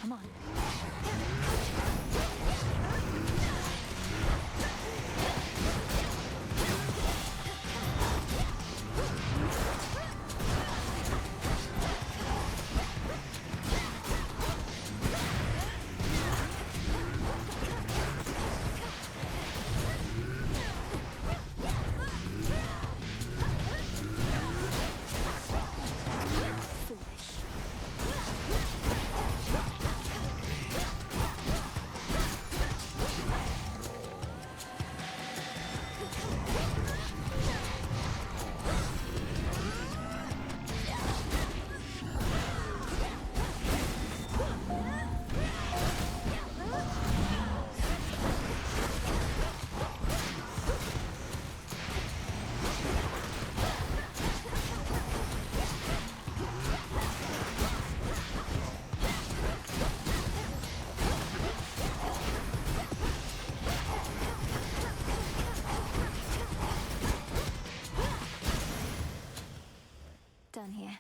Come on. Done here.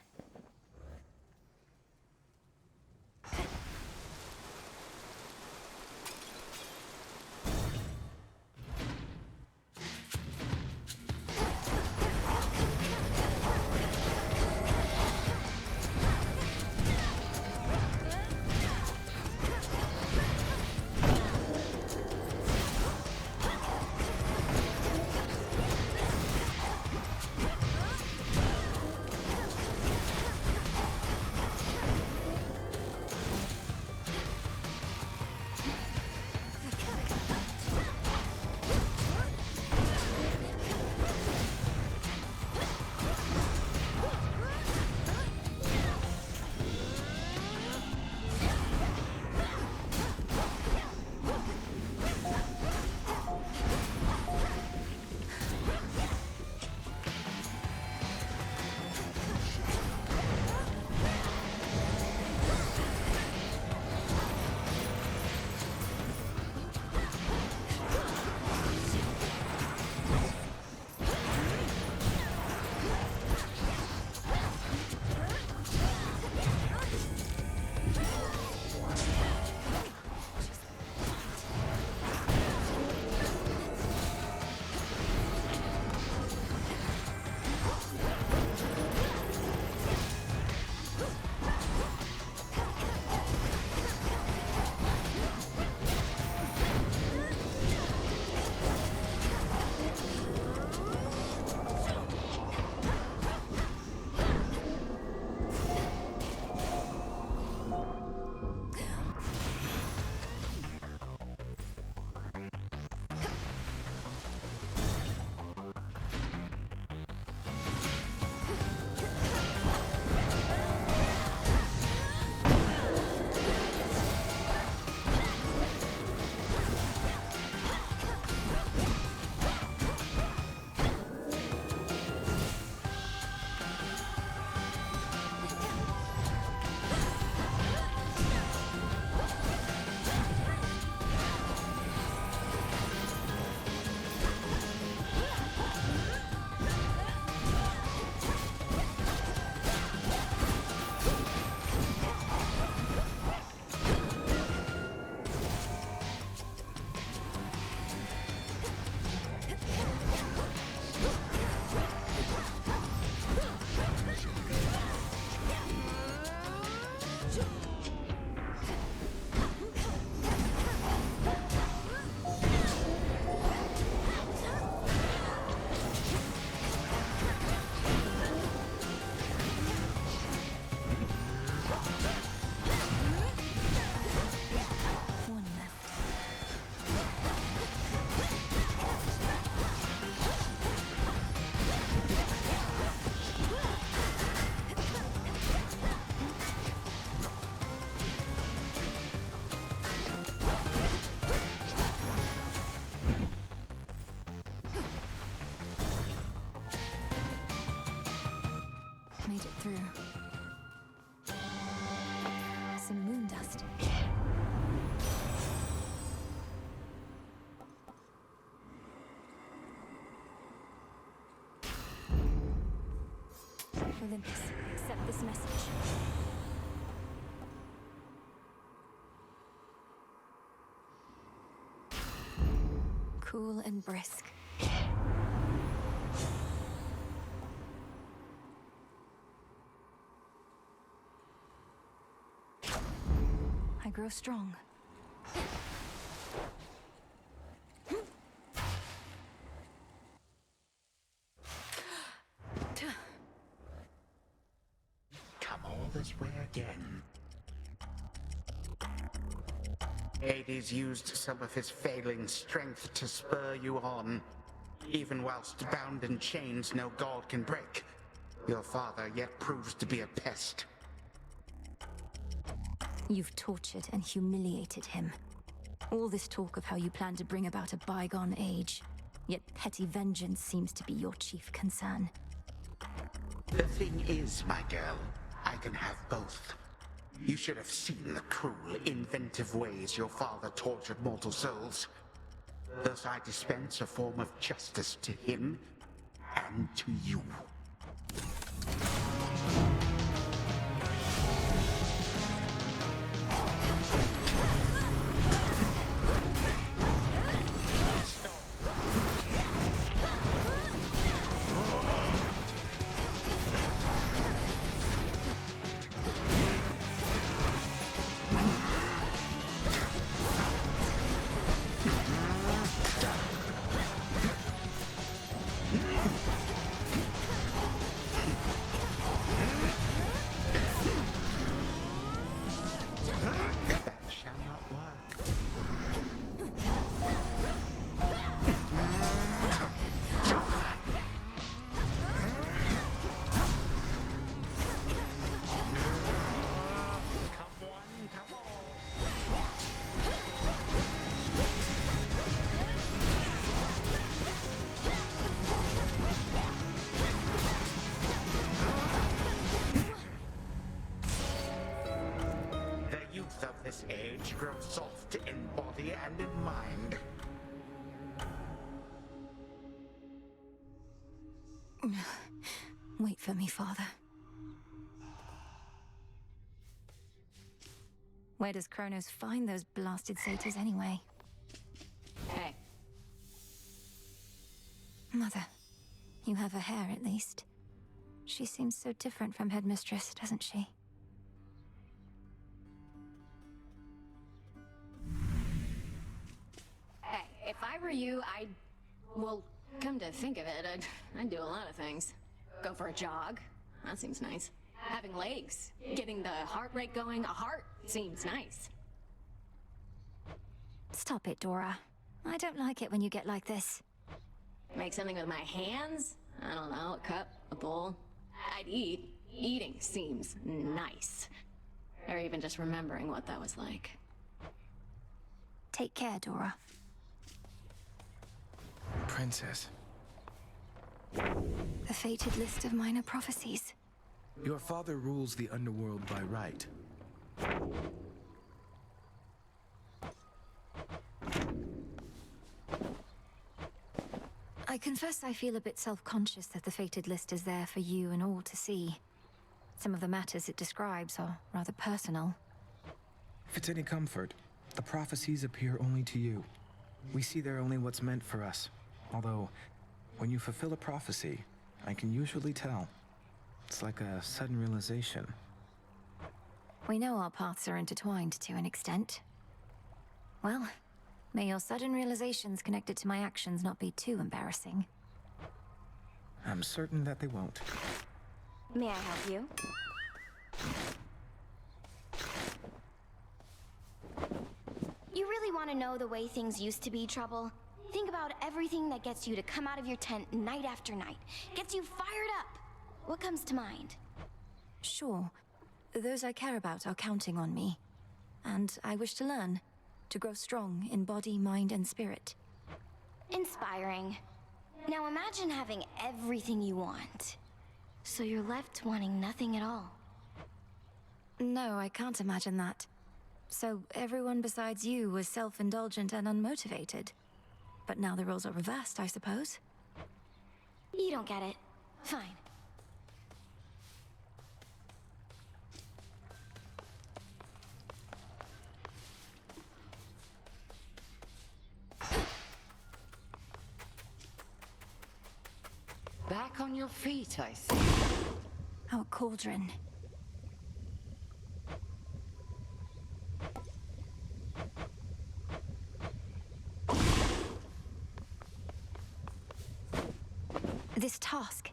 Made it through. Some moon dust. Olympus, accept this message. Cool and brisk. I grow strong. Come all this way again. Hades used some of his failing strength to spur you on. Even whilst bound in chains no god can break, your father yet proves to be a pest. You've tortured and humiliated him. All this talk of how you plan to bring about a bygone age, yet petty vengeance seems to be your chief concern. The thing is, my girl, I can have both. You should have seen the cruel, inventive ways your father tortured mortal souls. Thus I dispense a form of justice to him and to you. This age grows soft in body and in mind. Wait for me, Father. Where does Kronos find those blasted satyrs anyway? Hey. Mother, you have her hair at least. She seems so different from Headmistress, doesn't she? Hey, if I were you, well, come to think of it, I'd do a lot of things. Go for a jog. That seems nice. Having legs. Getting the heart rate going. A heart seems nice. Stop it, Dora. I don't like it when you get like this. Make something with my hands? I don't know, a cup, a bowl. I'd eat. Eating seems nice. Or even just remembering what that was like. Take care, Dora. Princess. The fated list of minor prophecies. Your father rules the underworld by right. I confess I feel a bit self-conscious that the fated list is there for you and all to see. Some of the matters it describes are rather personal. If it's any comfort, the prophecies appear only to you. We see there only what's meant for us. Although, when you fulfill a prophecy, I can usually tell. It's like a sudden realization. We know our paths are intertwined to an extent. Well, may your sudden realizations connected to my actions not be too embarrassing. I'm certain that they won't. May I help you? You really want to know the way things used to be, Trouble? Think about everything that gets you to come out of your tent night after night. Gets you fired up. What comes to mind? Sure. Those I care about are counting on me. And I wish to learn. To grow strong in body, mind, and spirit. Inspiring. Now imagine having everything you want. So you're left wanting nothing at all. No, I can't imagine that. So everyone besides you was self-indulgent and unmotivated. But now the roles are reversed, I suppose? You don't get it. Fine. on your feet, I see. Our cauldron. This task,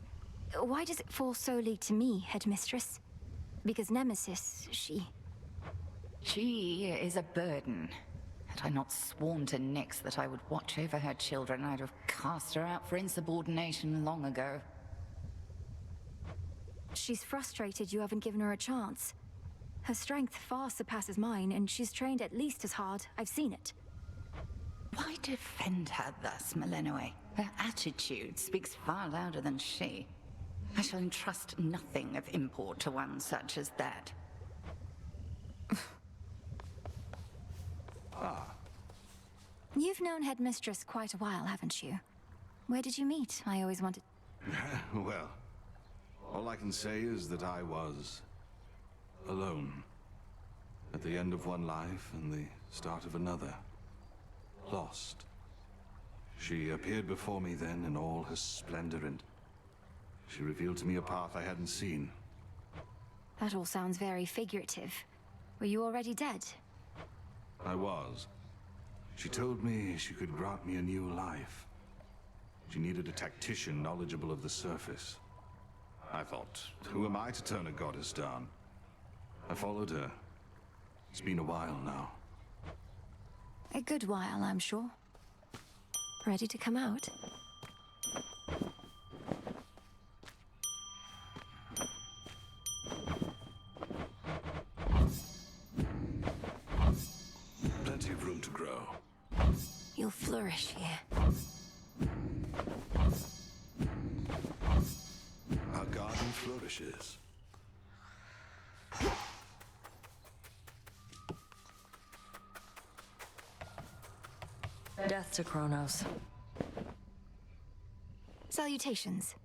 why does it fall solely to me, Headmistress? Because Nemesis, she is a burden. Had I not sworn to Nyx that I would watch over her children, I'd have cast her out for insubordination long ago. She's frustrated you haven't given her a chance. Her strength far surpasses mine, and she's trained at least as hard. I've seen it. Why defend her thus, Malenoe? Her attitude speaks far louder than she. I shall entrust nothing of import to one such as that. You've known Headmistress quite a while, haven't you? Where did you meet? I always wanted... Well, all I can say is that I was alone. At the end of one life and the start of another. Lost. She appeared before me then in all her splendor, and she revealed to me a path I hadn't seen. That all sounds very figurative. Were you already dead? I was. She told me she could grant me a new life. She needed a tactician knowledgeable of the surface. I thought, who am I to turn a goddess down? I followed her. It's been a while now. A good while, I'm sure. Ready to come out? Plenty of room to grow. You'll flourish here. Our garden flourishes. Death to Kronos. Salutations.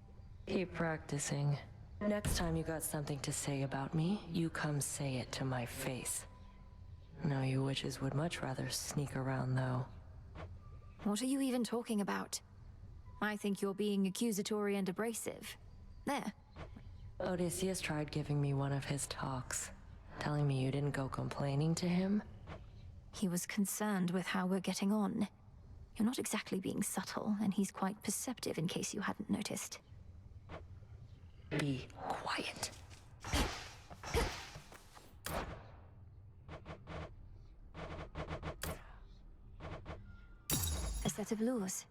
Keep practicing. Next time you got something to say about me, you come say it to my face. No, you witches would much rather sneak around, though. What are you even talking about? I think you're being accusatory and abrasive. There. Odysseus tried giving me one of his talks, telling me you didn't go complaining to him. He was concerned with how we're getting on. You're not exactly being subtle, and he's quite perceptive in case you hadn't noticed. Be quiet. A set of lures.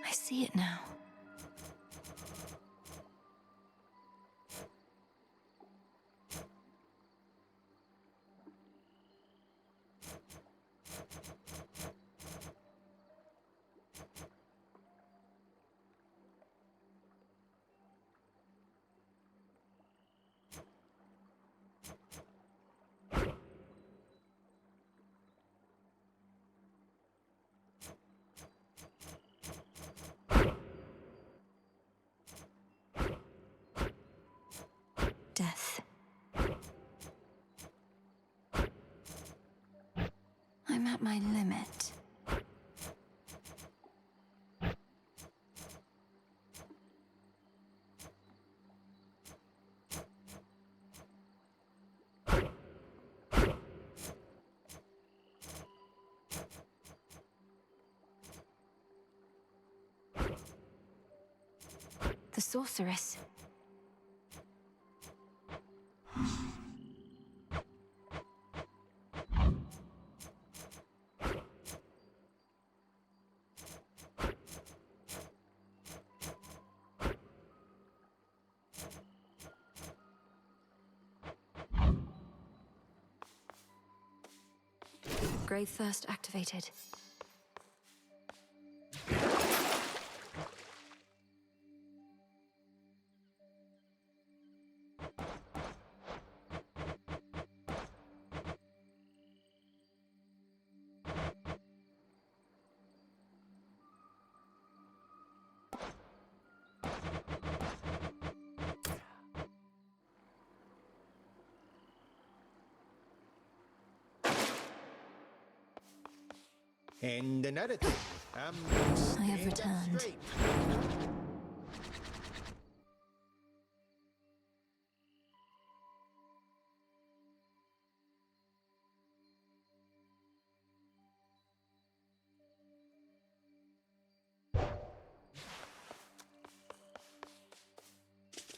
I see it now. I'm at my limit. The sorceress. Grave Thirst activated. And another thing, I have returned.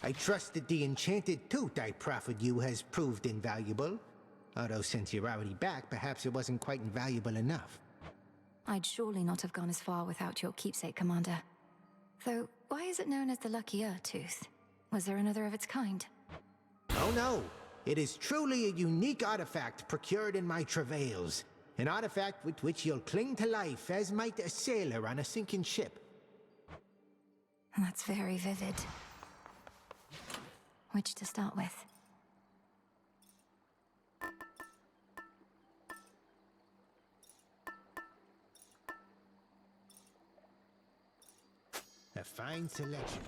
I trust that the enchanted tooth I proffered you has proved invaluable. Although since you're already back, perhaps it wasn't quite invaluable enough. I'd surely not have gone as far without your keepsake, Commander. Though, why is it known as the Lucky Tooth? Was there another of its kind? Oh no! It is truly a unique artifact procured in my travails. An artifact with which you'll cling to life as might a sailor on a sinking ship. That's very vivid. Which to start with? A fine selection.